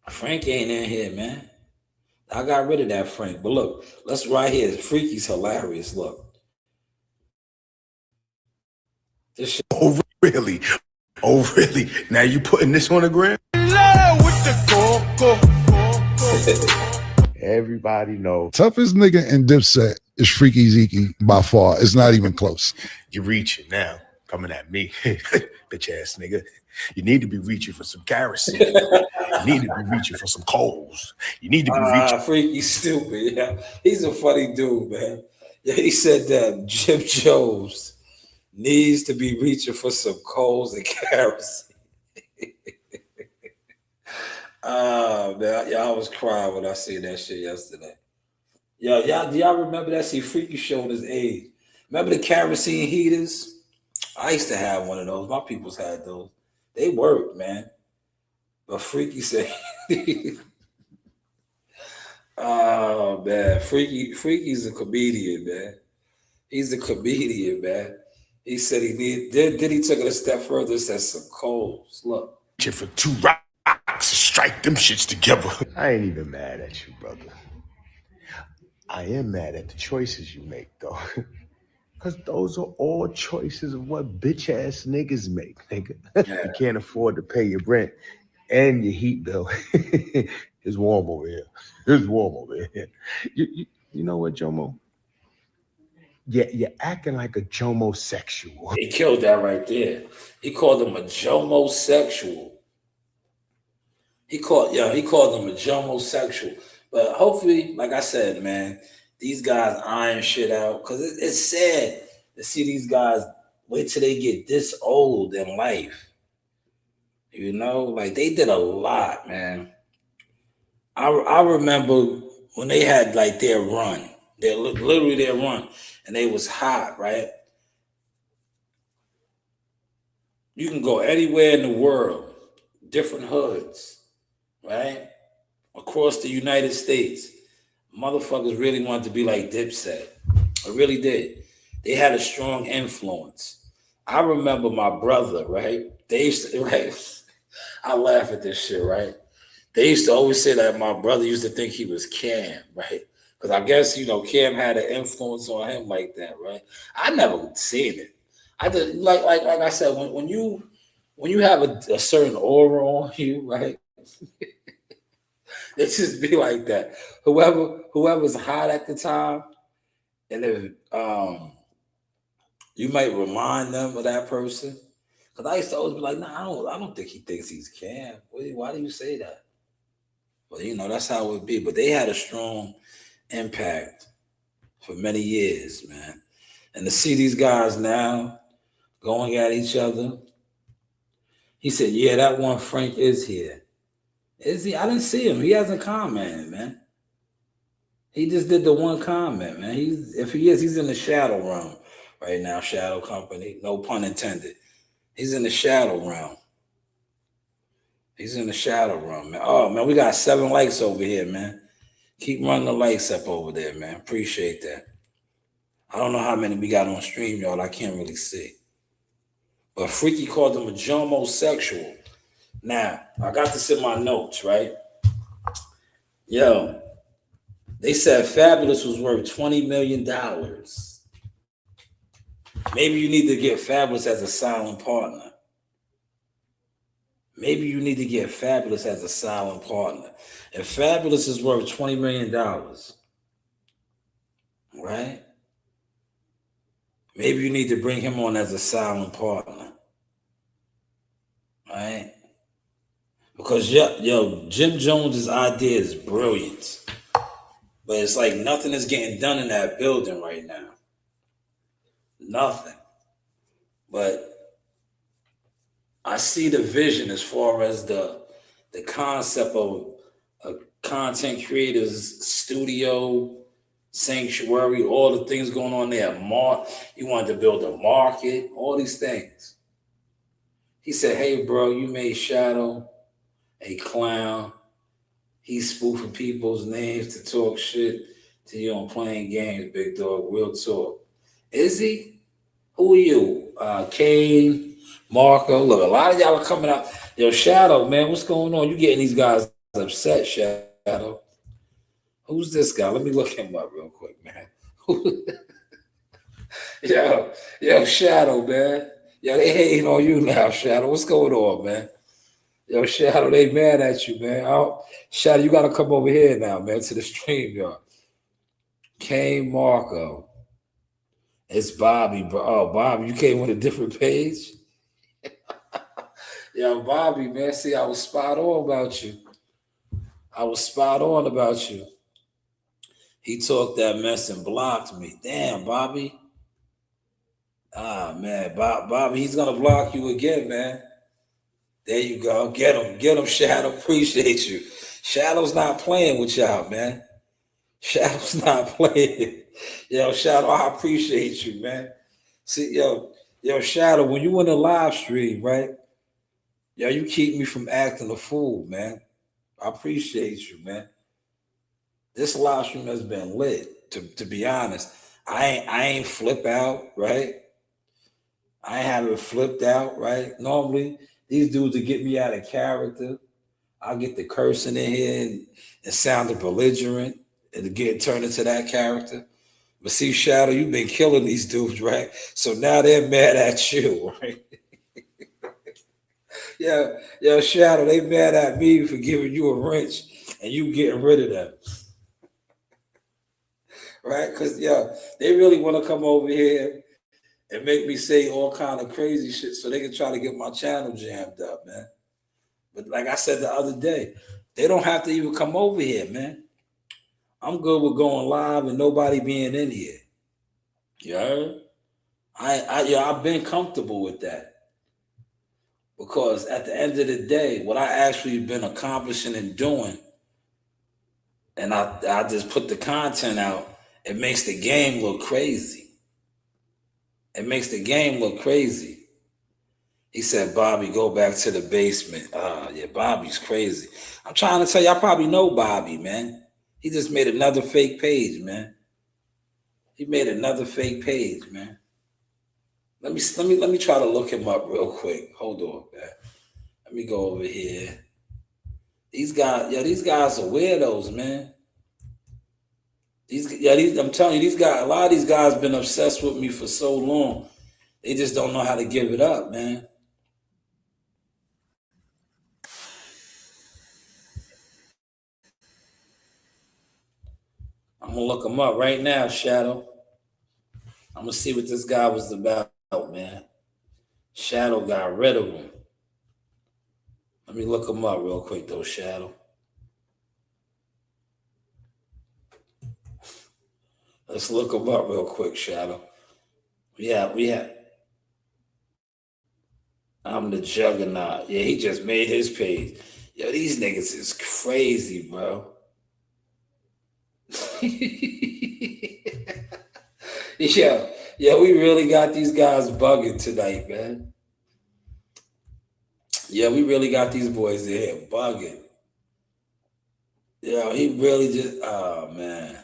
Frank ain't in here, man. I got rid of that Frank. But look, let's right here. Freaky's hilarious. Look. This shit. Oh, really? Oh, really? Now you putting this on the gram? Everybody knows. Toughest nigga in Dipset is Freaky Zeke by far. It's not even close. You're reaching now, coming at me, bitch ass nigga. You need to be reaching for some kerosene. You need to be reaching for some coals. You need to be reaching. Freaky stupid. Yeah, he's a funny dude, man. Yeah, he said that Jim Jones needs to be reaching for some coals and kerosene. Man, I was crying when I seen that shit yesterday. Yo, do y'all remember that? See, Freaky showing his age. Remember the kerosene heaters? I used to have one of those. My peoples had those. They worked, man. But Freaky said, oh man, Freaky's a comedian, man. He's a comedian, man. He said he needed. Then he took it a step further. Said some coals. Look, for 2 rocks, strike them shits together. I ain't even mad at you, brother. I am mad at the choices you make, though. Because those are all choices of what bitch-ass niggas make, nigga. Yeah. You can't afford to pay your rent and your heat bill. It's warm over here. It's warm over here. You know what, Jomo? Yeah, you're acting like a Jomo-sexual. He killed that right there. He called him a Jomo-sexual. He called him a Jomo-sexual. But hopefully, like I said, man, these guys iron shit out because it's sad to see these guys wait till they get this old in life. You know, like they did a lot, man. I remember when they had like their run, literally their run, and they was hot, right? You can go anywhere in the world, different hoods, right? Across the United States. Motherfuckers really wanted to be like Dipset. I really did. They had a strong influence. I remember my brother, right? They used to, right? I laugh at this shit, right? They used to always say that my brother used to think he was Cam, right? Because I guess, Cam had an influence on him like that, right? I never seen it. I just, like I said, when you have a certain aura on you, right? It just be like that. Whoever's hot at the time, and if you might remind them of that person. Because I used to always be like, nah, I don't think he thinks he's Cam. Why do you say that? Well, that's how it would be. But they had a strong impact for many years, man. And to see these guys now going at each other, he said, yeah, that one Frank is here. Is he? I didn't see him. He hasn't commented, man. He just did the one comment, man. If he is, he's in the shadow realm right now, shadow company. No pun intended. He's in the shadow realm. He's in the shadow realm, man. Oh, man, we got 7 likes over here, man. Keep running the likes up over there, man. Appreciate that. I don't know how many we got on stream, y'all. I can't really see. But Freaky called him a Jomo-sexual. Now, I got this in my notes, right? Yo, they said Fabulous was worth $20 million. Maybe you need to get Fabulous as a silent partner. Maybe you need to get Fabulous as a silent partner. If Fabulous is worth $20 million, right? Maybe you need to bring him on as a silent partner, right? Because Jim Jones's idea is brilliant, but it's like nothing is getting done in that building right now. Nothing. But I see the vision as far as the concept of a content creators studio, sanctuary, all the things going on there. You wanted to build a market, all these things. He said, hey, bro, you made Shadow a clown. He's spoofing people's names to talk shit to you on playing games, big dog. Real talk. Is he? Who are you? Kane, Marco. Look, a lot of y'all are coming out. Yo, Shadow, man, what's going on? You getting these guys upset, Shadow. Who's this guy? Let me look him up real quick, man. yo, Shadow, man. Yo, they hating on you now, Shadow. What's going on, man? Yo, Shadow, they mad at you, man. Shadow, you got to come over here now, man, to the stream, y'all. Kane, Marco. It's Bobby, bro. Oh, Bobby, you came on a different page? Yo, Bobby, man, see, I was spot on about you. He talked that mess and blocked me. Damn, Bobby. Ah, man, Bobby, he's going to block you again, man. There you go. Get him, Shadow. Appreciate you. Shadow's not playing with y'all, man. Shadow's not playing. Yo, Shadow, I appreciate you, man. See, yo, Shadow, when you in a live stream, right? Yo, you keep me from acting a fool, man. I appreciate you, man. This live stream has been lit, to be honest. I ain't flip out, right? I haven't flipped out, right? Normally, these dudes will get me out of character. I'll get the cursing in here and sounding belligerent and get turned into that character. But see, Shadow, you've been killing these dudes, right? So now they're mad at you, right? Yeah, Shadow, they mad at me for giving you a wrench and you getting rid of them. Right? Because, they really want to come over here and make me say all kind of crazy shit so they can try to get my channel jammed up, man. But like I said the other day, they don't have to even come over here, man. I'm good with going live and nobody being in here. You heard? I've been comfortable with that. Because at the end of the day, what I actually been accomplishing and doing, and I just put the content out, it makes the game look crazy. He said, Bobby, go back to the basement. Yeah, Bobby's crazy. I'm trying to tell you, I probably know Bobby, man. He just made another fake page, man. Let me try to look him up real quick. Hold on, man. Let me go over here. These guys are weirdos, man. I'm telling you, a lot of these guys been obsessed with me for so long. They just don't know how to give it up, man. I'm gonna look him up right now, Shadow. I'm gonna see what this guy was about, man. Shadow got rid of him. Let me look him up real quick, though, Shadow. Let's look him up real quick, Shadow. Yeah. I'm the juggernaut. Yeah, he just made his page. Yo, these niggas is crazy, bro. Yeah, we really got these guys bugging tonight, man. Yeah, we really got these boys in here bugging. Yeah, he really just, oh man.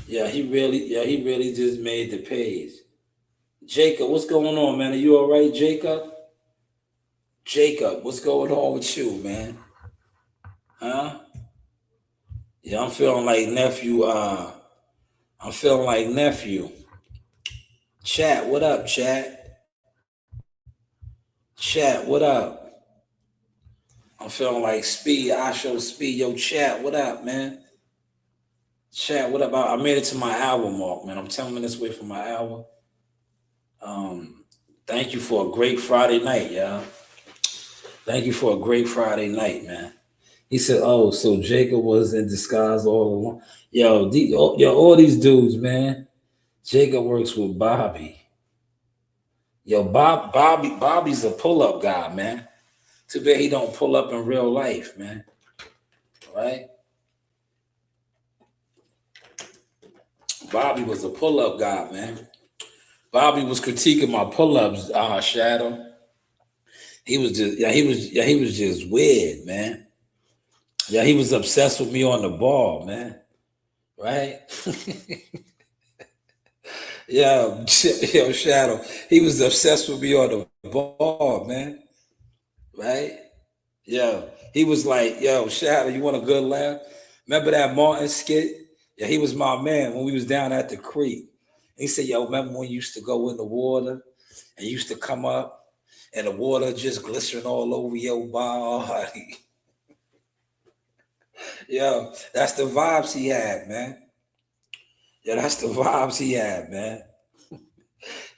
Yeah, he really just made the page. Jacob, what's going on, man? Are you all right, Jacob? Jacob, what's going on with you, man? Huh? Yeah, I'm feeling like nephew. Chat, what up, chat? Chat, what up? I'm feeling like speed. I show speed. Yo, chat, what up, man? Chat, what up? I made it to my hour mark, man. I'm 10 minutes away from my hour. Thank you for a great Friday night, y'all. Thank you for a great Friday night, man. He said, "Oh, so Jacob was in disguise all along." Yo, all these dudes, man. Jacob works with Bobby. Yo, Bobby's a pull-up guy, man. Too bad he don't pull up in real life, man. Right? Bobby was a pull-up guy, man. Bobby was critiquing my pull-ups, Shadow. He was just weird, man. Yeah, he was obsessed with me on the ball, man. Right? Yeah, yo, Shadow. He was obsessed with me on the ball, man. Right? Yeah. He was like, yo, Shadow, you want a good laugh? Remember that Martin skit? Yeah, he was my man when we was down at the creek. He said, yo, remember when you used to go in the water and you used to come up and the water just glistering all over your body? Yo, that's the vibes he had, man. Yeah, that's the vibes he had, man.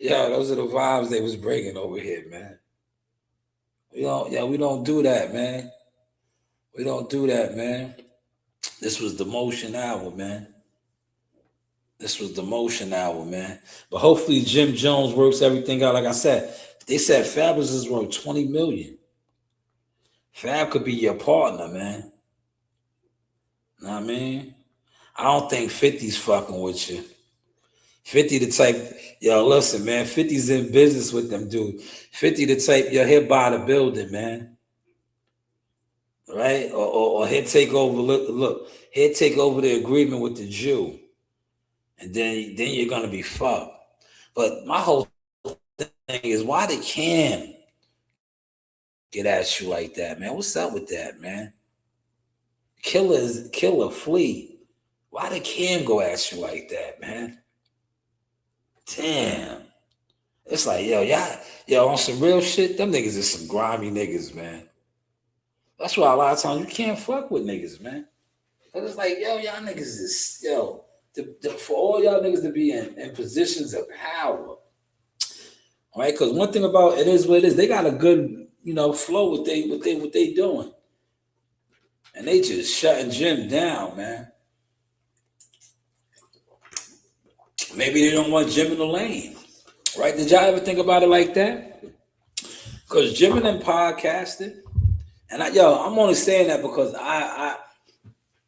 Yeah, those are the vibes they was bringing over here, man. We don't do that, man. We don't do that, man. This was the Motion Hour, man. This was the Motion Hour, man. But hopefully Jim Jones works everything out. Like I said, they said Fabulous is worth 20 million. Fab could be your partner, man. Know what I mean? I don't think 50's fucking with you. 50 the type, yo, listen, man. 50's in business with them, dude. 50 the type, yo, he'll buy the building, man. Right? Or he'll take over, look, he'll take over the agreement with the Jew. And then you're gonna be fucked. But my whole thing is, why did Cam get at you like that, man? What's up with that, man? Killer Flea. Why did Cam go at you like that, man? Damn. It's like, yo, on some real shit, them niggas is some grimy niggas, man. That's why a lot of times you can't fuck with niggas, man. Cause it's like, yo, y'all niggas is, for all y'all niggas to be in positions of power, right? Because one thing about it is what it is, they got a good, flow what they doing, and they just shutting Jim down, man. Maybe they don't want Jim in the lane, right? Did y'all ever think about it like that? Because Jim and them podcasting, and I'm only saying that because I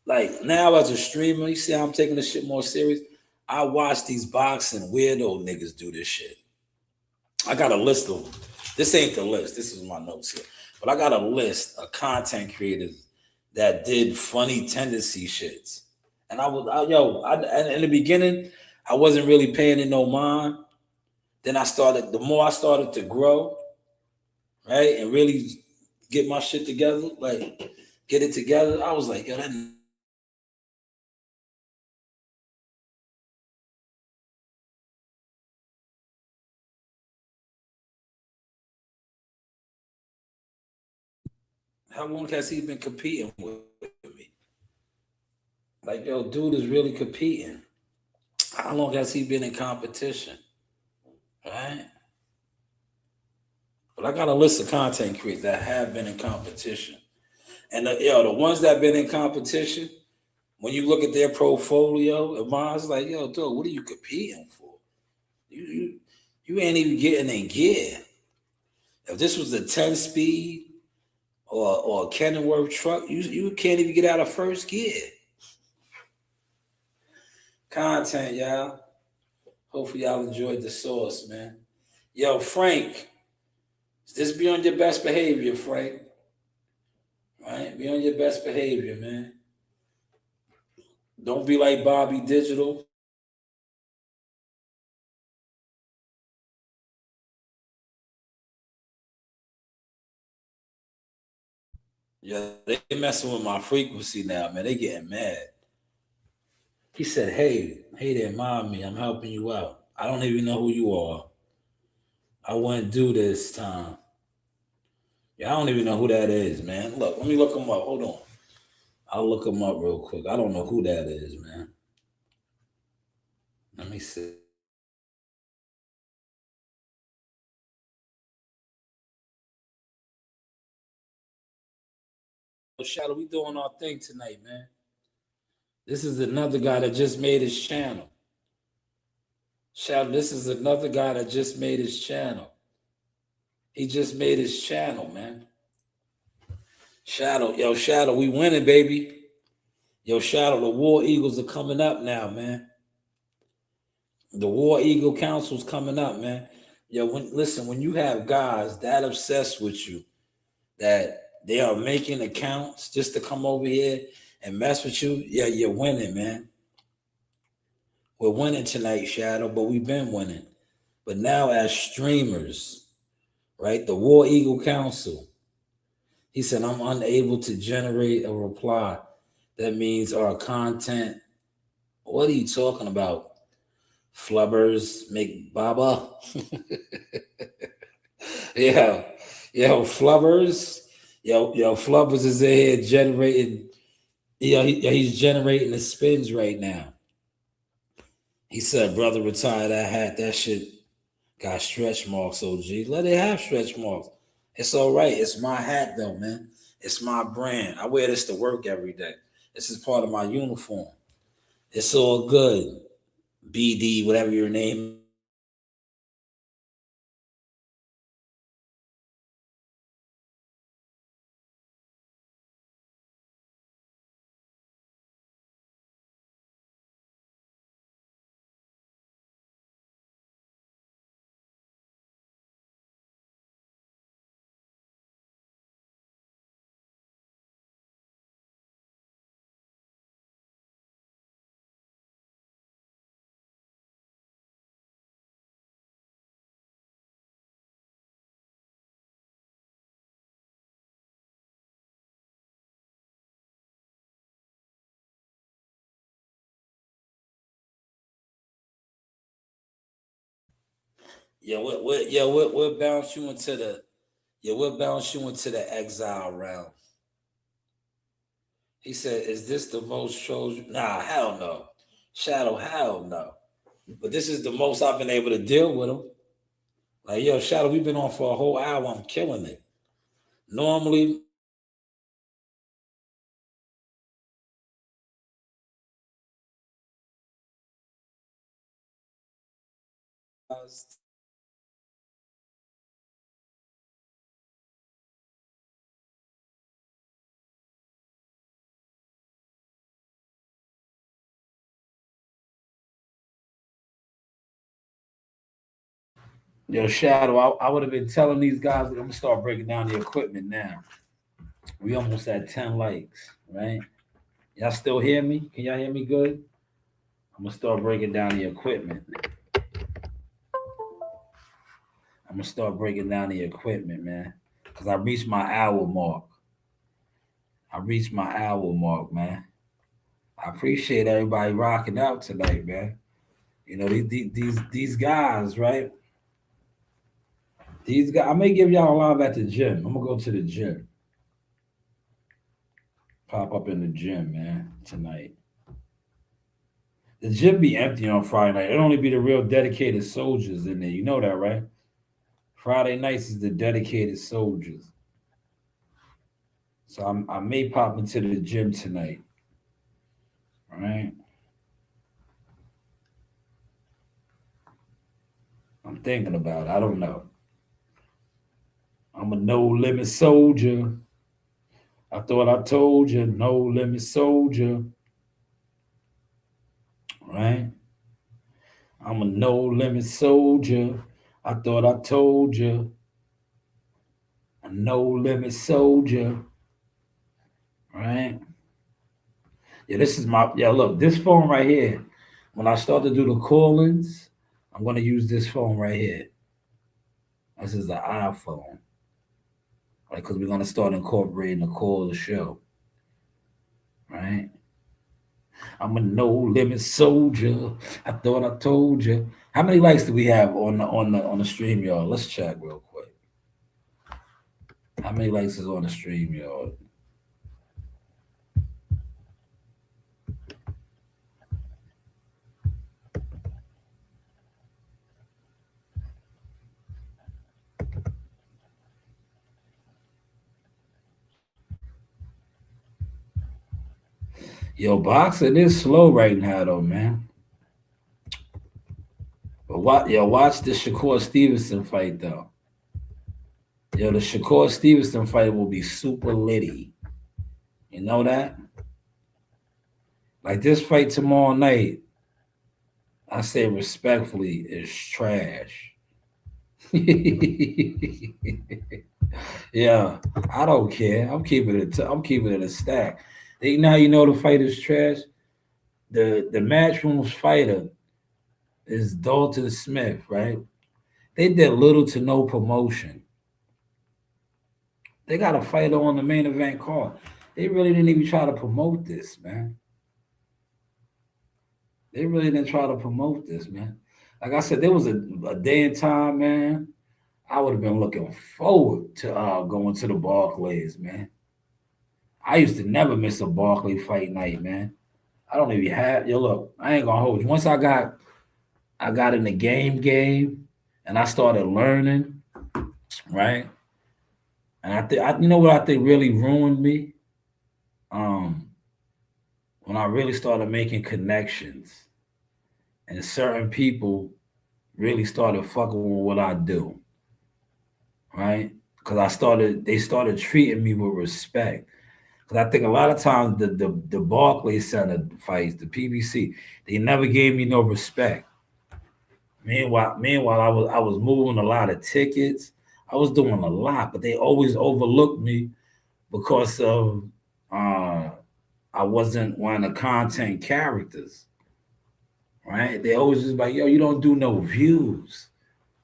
like now as a streamer, you see how I'm taking this shit more serious. I watch these boxing weirdo niggas do this shit. I got a list of them. This ain't the list. This is my notes here. But I got a list of content creators that did funny tendency shits. And in the beginning, I wasn't really paying it no mind. Then the more I started to grow, right, and really get my shit together, like get it together, I was like, yo, that. How long has he been competing with me? Like, yo, dude is really competing. How long has he been in competition? Right? But I got a list of content creators that have been in competition. And the ones that have been in competition, when you look at their portfolio, of mine, it's like, yo, dude, what are you competing for? You ain't even getting in gear. If this was a 10-speed or a Kenworth truck, you can't even get out of first gear. Content, y'all. Hopefully y'all enjoyed the sauce, man. Yo, Frank, just be on your best behavior, Frank. Right? Be on your best behavior, man. Don't be like Bobby Digital. Yeah, they messing with my frequency now, man. They getting mad. He said, hey there, mommy, I'm helping you out. I don't even know who you are. I wouldn't do this time. Yeah, I don't even know who that is, man. Look, let me look him up. Hold on. I'll look him up real quick. I don't know who that is, man. Let me see. Shadow, we doing our thing tonight, man. This is another guy that just made his channel. Shadow, this is another guy that just made his channel. He just made his channel, man. Shadow, we winning, baby. Yo, Shadow, the War Eagles are coming up now, man. The War Eagle Council's coming up, man. Yo, when you have guys that obsessed with you, that they are making accounts just to come over here and mess with you, yeah, you're winning, man. We're winning tonight, Shadow, but we've been winning. But now as streamers, right, the War Eagle Council, he said, I'm unable to generate a reply. That means our content. What are you talking about? Flubbers make Baba. Yeah. Yo, Flubbers. Yo, Flubbers is in here generating. He's generating the spins right now. He said, brother, retire that hat. That shit got stretch marks, OG. Let it have stretch marks. It's all right. It's my hat, though, man. It's my brand. I wear this to work every day. This is part of my uniform. It's all good. BD, whatever your name. We'll bounce you into the exile realm. He said, is this the most shows? Nah, hell no. Shadow, hell no. But this is the most I've been able to deal with him. Like, yo, Shadow, we've been on for a whole hour. I'm killing it. Normally, yo, Shadow, I would have been telling these guys that I'm gonna start breaking down the equipment now. We almost at 10 likes, right? Y'all still hear me? Can y'all hear me good? I'm gonna start breaking down the equipment. I'm gonna start breaking down the equipment, man. Cause I reached my hour mark. Man. I appreciate everybody rocking out tonight, man. You know, these guys, right? These guys, I may give y'all a live at the gym. I'm gonna go to the gym. Pop up in the gym, man, tonight. The gym be empty on Friday night. It'll only be the real dedicated soldiers in there. You know that, right? Friday nights is the dedicated soldiers. So I may pop into the gym tonight. All right. I'm thinking about it. I don't know. I'm a no limit soldier. I thought I told you, no limit soldier. Right? I'm a no limit soldier. I thought I told you. A no limit soldier. Right? Yeah, look, this phone right here. When I start to do the call-ins, I'm gonna use this phone right here. This is the iPhone. Right, because we're gonna start incorporating the call of the show. Right? I'm a no limit soldier. I thought I told you. How many likes do we have on the stream, y'all? Let's check real quick. How many likes is on the stream, y'all? Yo, boxing is slow right now, though, man. But watch the Shakur Stevenson fight, though. Yo, the Shakur Stevenson fight will be super litty. You know that? Like this fight tomorrow night, I say respectfully, is trash. Yeah, I don't care. I'm keeping it a stack. Now you know the fight is trash. The Matchroom's fighter is Dalton Smith, right? They did little to no promotion. They got a fighter on the main event card. They really didn't even try to promote this, man. They really didn't try to promote this, man. Like I said, there was a day and time, man. I would have been looking forward to going to the Barclays, man. I used to never miss a Barclay fight night, man. I don't even have. Yo, look, I ain't gonna hold you. Once I got in the game, and I started learning, right? And I think you know what I think really ruined me. When I really started making connections, and certain people really started fucking with what I do, right? Because they started treating me with respect. Because I think a lot of times the Barclays Center fights, the PBC, they never gave me no respect. Meanwhile, I was moving a lot of tickets. I was doing a lot, but they always overlooked me because of I wasn't one of the content characters. Right? They always just like, yo, you don't do no views.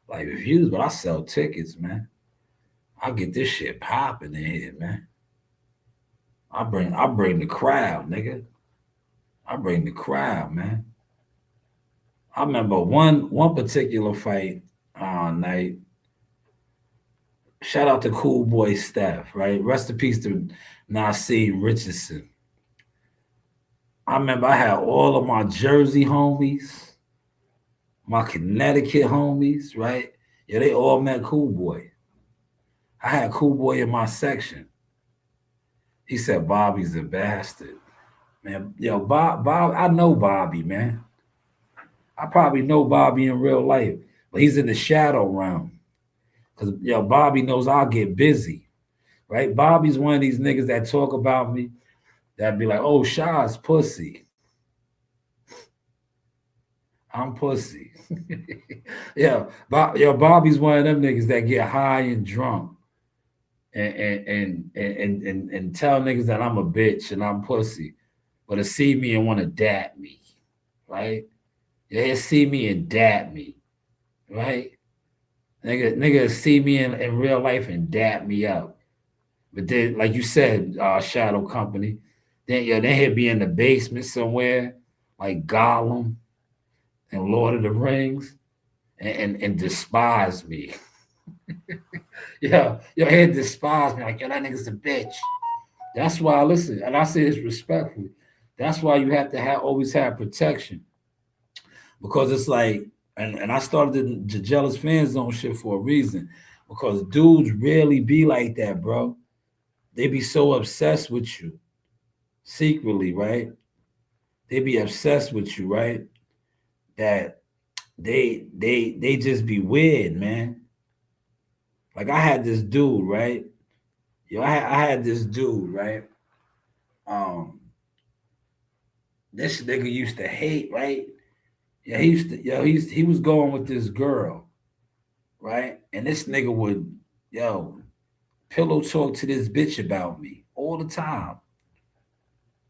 Like views, but I sell tickets, man. I get this shit popping in here, man. I bring the crowd, nigga. I bring the crowd, man. I remember one particular fight night. Shout out to Cool Boy Steph, right? Rest in peace to Nasir Richardson. I remember I had all of my Jersey homies, my Connecticut homies, right? Yeah, they all met Cool Boy. I had Cool Boy in my section. He said, Bobby's a bastard. Man, yo, Bob, I know Bobby, man. I probably know Bobby in real life, but he's in the shadow realm. Because, yo, Bobby knows I'll get busy, right? Bobby's one of these niggas that talk about me that be like, oh, Shaw's pussy. I'm pussy. Yeah, Bobby's one of them niggas that get high and drunk and tell niggas that I'm a bitch and I'm pussy, but to see me and want to dap me, right? Yeah, see me and dap me, right? Nigga see me in real life and dap me up. But then, like you said, Shadow Company, then he'll be in the basement somewhere, like Gollum and Lord of the Rings, and despise me. He'll despise me, like, yo, that nigga's a bitch. That's why, listen, and I say this respectfully, that's why you have to always have protection. Because it's like, and I started the Jealous Fan Zone shit for a reason. Because dudes rarely be like that, bro. They be so obsessed with you secretly, right? They be obsessed with you, right? That they just be weird, man. Like I had this dude, right? I had this dude, right? This nigga used to hate, right? Yeah, he was going with this girl, right? And this nigga would, pillow talk to this bitch about me all the time.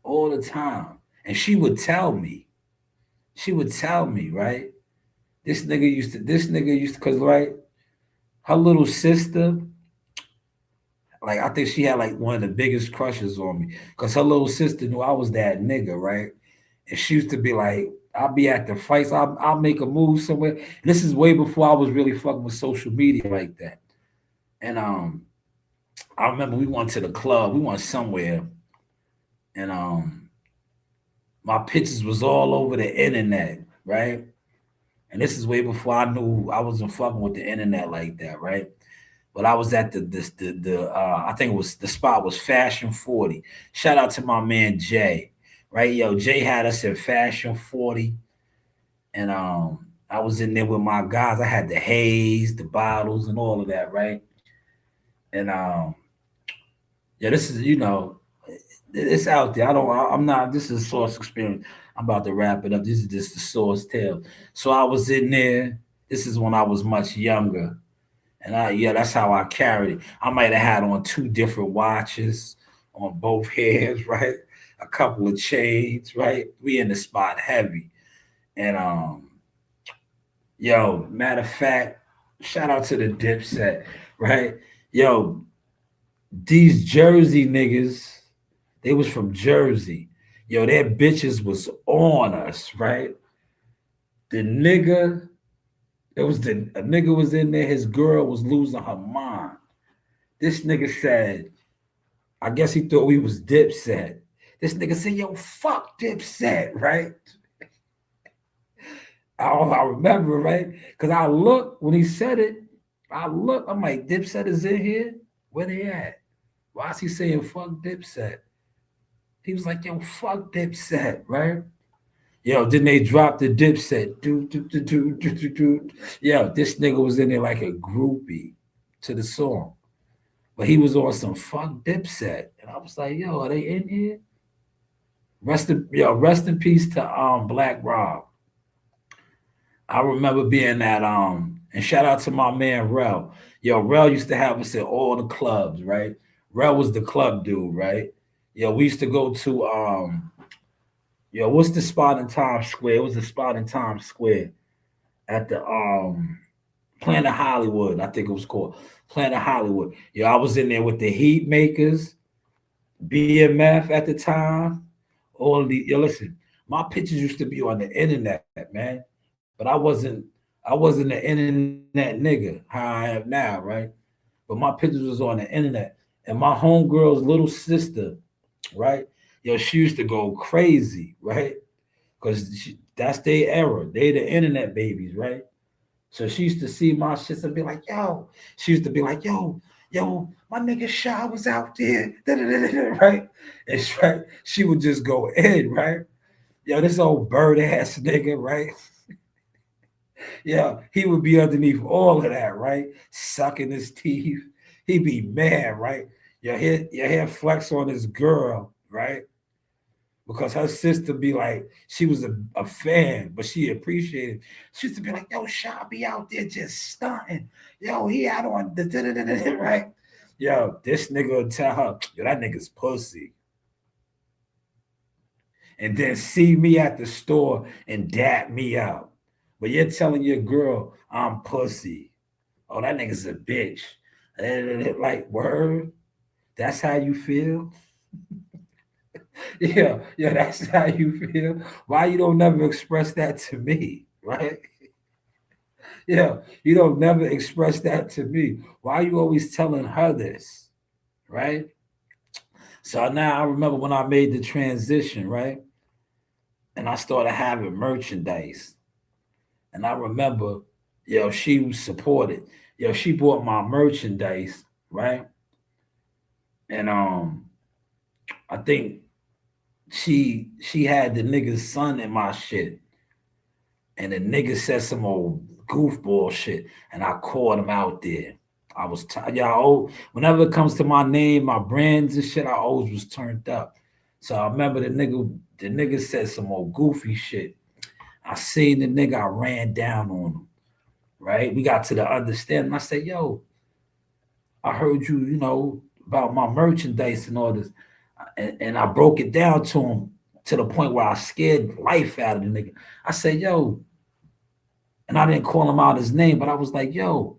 All the time. And she would tell me, right? This nigga used to, cause right, her little sister, like I think she had like one of the biggest crushes on me. Cause her little sister knew I was that nigga, right? And she used to be like, I'll be at the fights, I'll make a move somewhere. And this is way before I was really fucking with social media like that. And I remember we went to the club, we went somewhere, and my pictures was all over the internet, right? And this is way before I knew I wasn't fucking with the internet like that, right? But I was at the I think it was the spot was Fashion 40. Shout out to my man Jay, right? Yo, Jay had us at Fashion 40, and I was in there with my guys. I had the haze, the bottles, and all of that, right? And yeah, this is it's out there. I'm not. This is a source experience. I'm about to wrap it up. This is just the source tale. So I was in there. This is when I was much younger. And that's how I carried it. I might have had on 2 different watches on both hands, right? A couple of chains, right? We in the spot heavy. And matter of fact, shout out to the Dipset, right? Yo, these Jersey niggas, they was from Jersey. Yo, their bitches was on us, right? The nigga, a nigga was in there, his girl was losing her mind. This nigga said, I guess he thought we was Dipset. This nigga said, yo, fuck Dipset, right? I remember, right? Because I looked, when he said it, I'm like, Dipset is in here? Where they at? Why is he saying fuck Dipset? He was like, yo, fuck Dipset, right? Yo, then they dropped the Dipset. Yo, this nigga was in there like a groupie to the song. But he was on some fuck Dipset. And I was like, yo, are they in here? Rest in peace to Black Rob. I remember being at and shout out to my man Rel. Yo, Rel used to have us at all the clubs, right? Rel was the club dude, right? Yo, we used to go to what's the spot in Times Square? It was a spot in Times Square at the Planet Hollywood, I think it was called Planet Hollywood. Yo, I was in there with the Heat Makers, BMF at the time. All of the listen, my pictures used to be on the internet, man. But I wasn't an internet nigga, how I am now, right? But my pictures was on the internet. And my homegirl's little sister, right? Yo, she used to go crazy, right? Because that's their era. They the internet babies, right? So she used to see my shit and be like, yo. She used to be like, yo, my nigga Shaw was out there, right? And right, she would just go in, right? Yo, this old bird ass nigga, right? Yeah, he would be underneath all of that, right? Sucking his teeth. He'd be mad, right? Your head flex on his girl, right? Because her sister be like, she was a fan, but she appreciated. She used to be like, yo, Shaw be out there just stunting. Yo, he out on the right? Yo, this nigga would tell her, yo, that nigga's pussy. And then see me at the store and dap me out. But you're telling your girl, I'm pussy. Oh, that nigga's a bitch. Like, word? That's how you feel? Yeah, that's how you feel. Why you don't never express that to me, right? Yeah, you don't never express that to me. Why are you always telling her this, right? So now I remember when I made the transition, right? And I started having merchandise. And I remember, she was supported. She bought my merchandise, right? And I think she had the nigga's son in my shit. And the nigga said some old goofball shit. And I caught him out there. I was whenever it comes to my name, my brands and shit, I always was turned up. So I remember the nigga said some old goofy shit. I seen the nigga, I ran down on him, right? We got to the understanding. I said, yo, I heard you, about my merchandise and all this. And I broke it down to him to the point where I scared life out of the nigga. I said, yo, and I didn't call him out his name, but I was like, yo,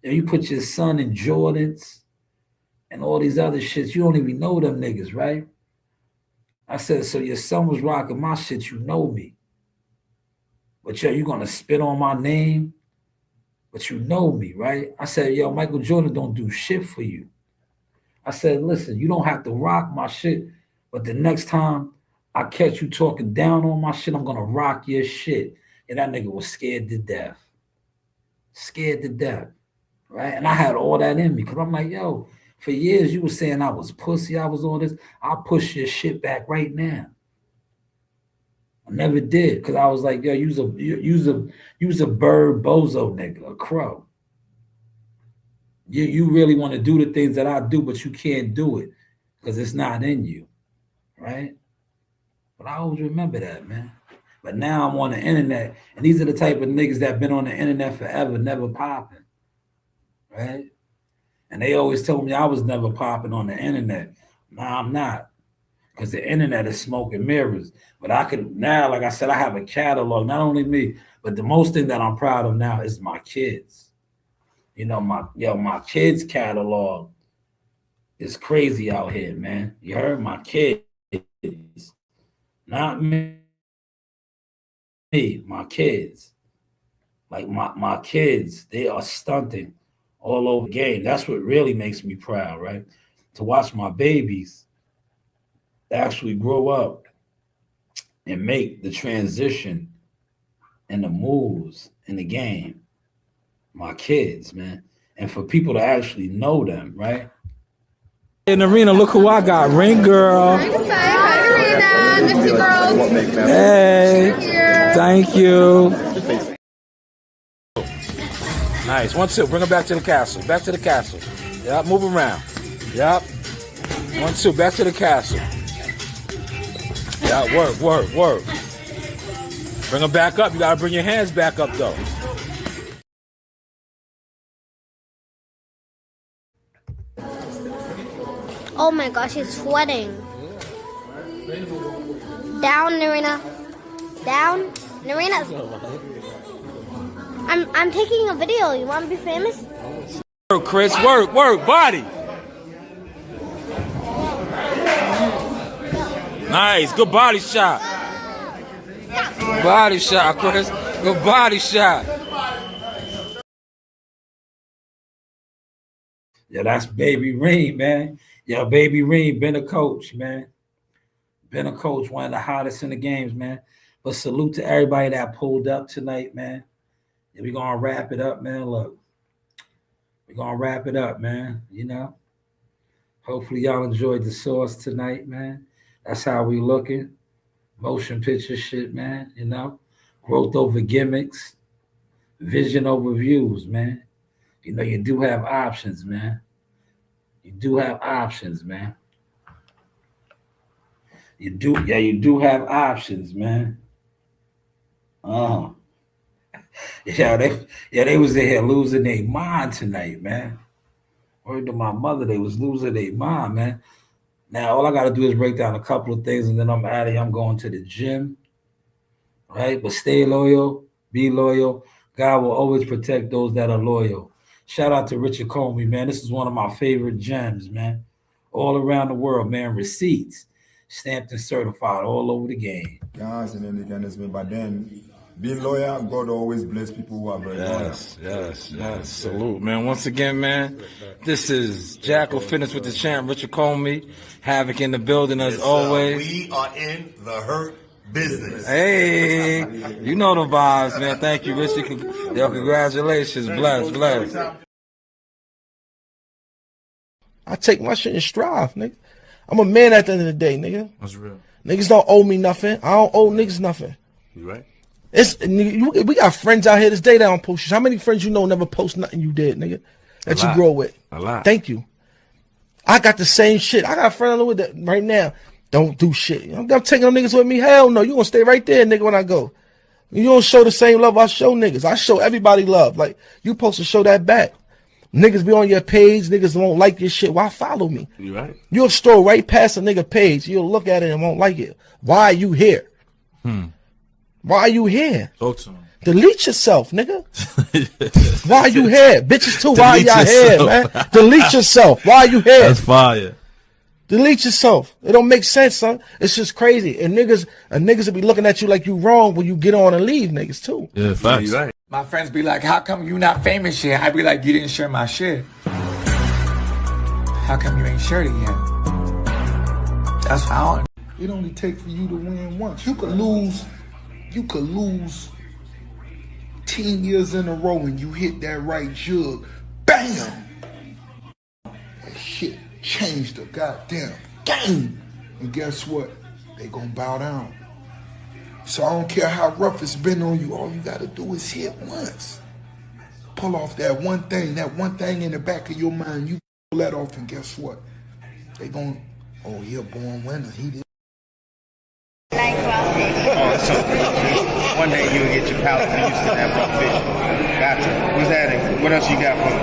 you put your son in Jordans and all these other shits. You don't even know them niggas, right? I said, so your son was rocking my shit, you know me. But yo, you gonna spit on my name? But you know me, right? I said, yo, Michael Jordan don't do shit for you. I said, listen, you don't have to rock my shit, but the next time I catch you talking down on my shit, I'm gonna rock your shit. And that nigga was scared to death. Scared to death, right? And I had all that in me because I'm like, yo, for years you were saying I was pussy, I was all this. I'll push your shit back right now. I never did because I was like, yo, use a bird bozo nigga, a crow. You really want to do the things that I do, but you can't do it because it's not in you, right? But I always remember that, man. But now I'm on the internet, and these are the type of niggas that been on the internet forever, never popping, right? And they always told me I was never popping on the internet. Nah, I'm not, because the internet is smoke and mirrors. But I could now, like I said, I have a catalog, not only me, but the most thing that I'm proud of now is my kids. You know, my kids' catalog is crazy out here, man. You heard? My kids, not me. My kids, like my kids, they are stunting all over the game. That's what really makes me proud, right? To watch my babies actually grow up and make the transition and the moves in the game. My kids, man. And for people to actually know them, right? In the arena, look who I got. Ring girl. I'm excited. Hi, Arena. Miss you, girls. Hey. Thank you. Nice. 1, 2. Bring her back to the castle. Back to the castle. Yep. Move around. Yep. 1, 2. Back to the castle. Yeah. Work. Bring her back up. You gotta bring your hands back up, though. Oh my gosh, it's sweating. Down, Narina. Down, Narina. I'm taking a video. You want to be famous? Work, Chris. Work. Body. Nice. Good body shot. Body shot, Chris. Good body shot. Yeah, that's Baby Reem, man. Yeah, Baby Reem, been a coach, man. Been a coach, one of the hottest in the games, man. But salute to everybody that pulled up tonight, man. Yeah, we're going to wrap it up, man. Look, we're going to wrap it up, man. You know, hopefully y'all enjoyed the sauce tonight, man. That's how we looking. Motion picture shit, man. You know, growth over gimmicks, vision over views, man. You know, you do have options, man. You do have options, man. You do have options, man. They was in here losing their mind tonight, man. Word to my mother, they was losing their mind, man. Now, all I got to do is break down a couple of things, and then I'm out of here. I'm going to the gym, right? But stay loyal, be loyal. God will always protect those that are loyal. Shout out to Richard Comey, man. This is one of my favorite gems, man. All around the world, man. Receipts, stamped and certified all over the game. Yes, and then they can explain. But then, being loyal, God always bless people who are very loyal. Yes. Salute, man. Once again, man, this is Jackal Fitness with the champ, Richard Comey. Havoc in the building as always. We are in the hurt business. Hey, you know the vibes, man. Thank you, Richard. Yo, congratulations. Bless. I take my shit in strive, nigga. I'm a man at the end of the day, nigga. That's real. Niggas don't owe me nothing. I don't owe niggas nothing. You right? We got friends out here this day that don't post shit. How many friends you know never post nothing you did, nigga? That you grow with. A lot. Thank you. I got the same shit. I got a friend I know with that right now. Don't do shit. I'm taking them niggas with me. Hell no. You gonna stay right there, nigga, when I go. You don't show the same love I show niggas. I show everybody love. Like, you supposed to show that back. Niggas be on your page. Niggas won't like your shit. Why follow me? You right? You'll stroll right past a nigga page. You'll look at it and won't like it. Why are you here? Why are you here? Talk to him. Delete yourself, nigga. Why are you here? Bitches too, why y'all here, man? Delete yourself. Why are you here? That's fire. Delete yourself. It don't make sense, son. It's just crazy. And niggas will be looking at you like you wrong when you get on and leave niggas too. Yeah, facts. Right. My friends be like, how come you not famous yet? I be like, you didn't share my shit. How come you ain't shared it yet? That's how. It only takes for you to win once. You could lose 10 years in a row and you hit that right jug. Bam! That shit changed the goddamn game. And guess what? They gonna bow down. So I don't care how rough it's been on you. All you gotta do is hit once. Pull off that one thing in the back of your mind. You pull that off and guess what? They gonna, oh, he a born winner. He did. Oh, so one day you'll get your palate used to that rough fish. Gotcha. What's that? What else you got for me?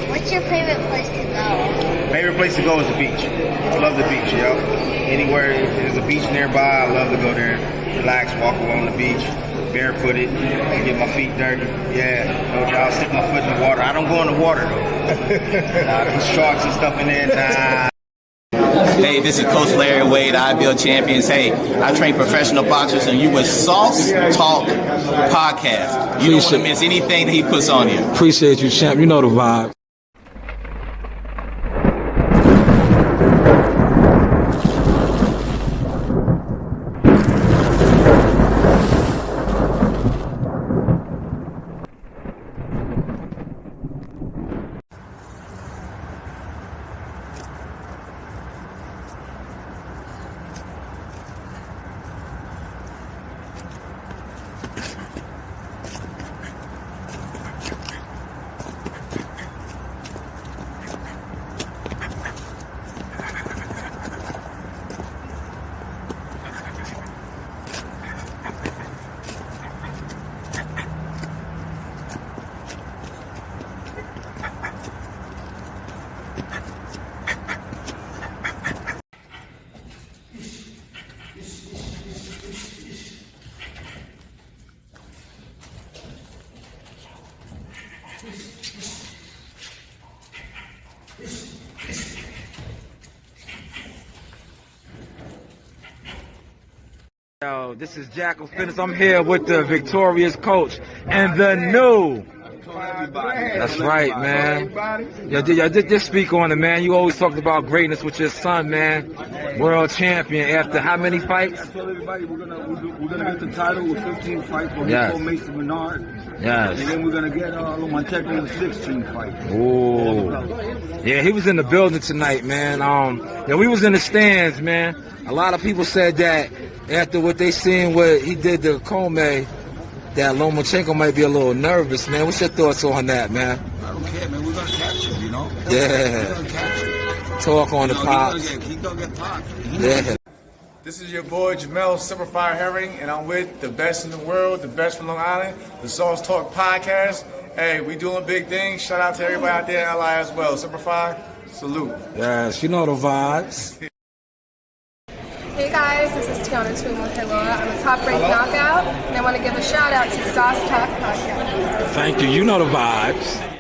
What's your favorite place to go? Favorite place to go is the beach. I love the beach, yo. Anywhere if there's a beach nearby, I love to go there, relax, walk along the beach, barefooted, and get my feet dirty. Yeah, told you I'll stick my foot in the water. I don't go in the water though. There's sharks and stuff in there. Nah. Hey, this is Coach Larry Wade, IBL Champions. Hey, I train professional boxers, and you with Sauce Talk Podcast. You don't want to miss anything that he puts on here. Appreciate you, champ. You know the vibe. Yo, this is Jackal Fitness. I'm here with the victorious coach and the new. That's right, man. Yo, just speak on it, man. You always talked about greatness with your son, man. World champion after how many fights? I told everybody we're gonna get the title with 15 fights. We're Yes. Mason Menard. Yes. And then we're gonna get Lomachenko with 16 fights. Ooh. Yeah, he was in the building tonight, man. Yeah, we was in the stands, man. A lot of people said that after what they seen what he did to Comey, that Lomachenko might be a little nervous, man. What's your thoughts on that, man? I don't care, man. We're gonna catch him, you know? Yeah. We're gonna catch him. Talk on the pops. He's gonna get popped. Yeah. This is your boy Jamel Simplified Herring, and I'm with the best in the world, the best from Long Island, the Sauce Talk Podcast. Hey, we doing big things. Shout out to everybody out there in LI as well. Simplified, salute. Yes, you know the vibes. Hey guys, this is Tiana Tuimo-Keloa. I'm a top-ranked knockout, and I want to give a shout out to Sauce Talk Podcast. Thank you. You know the vibes.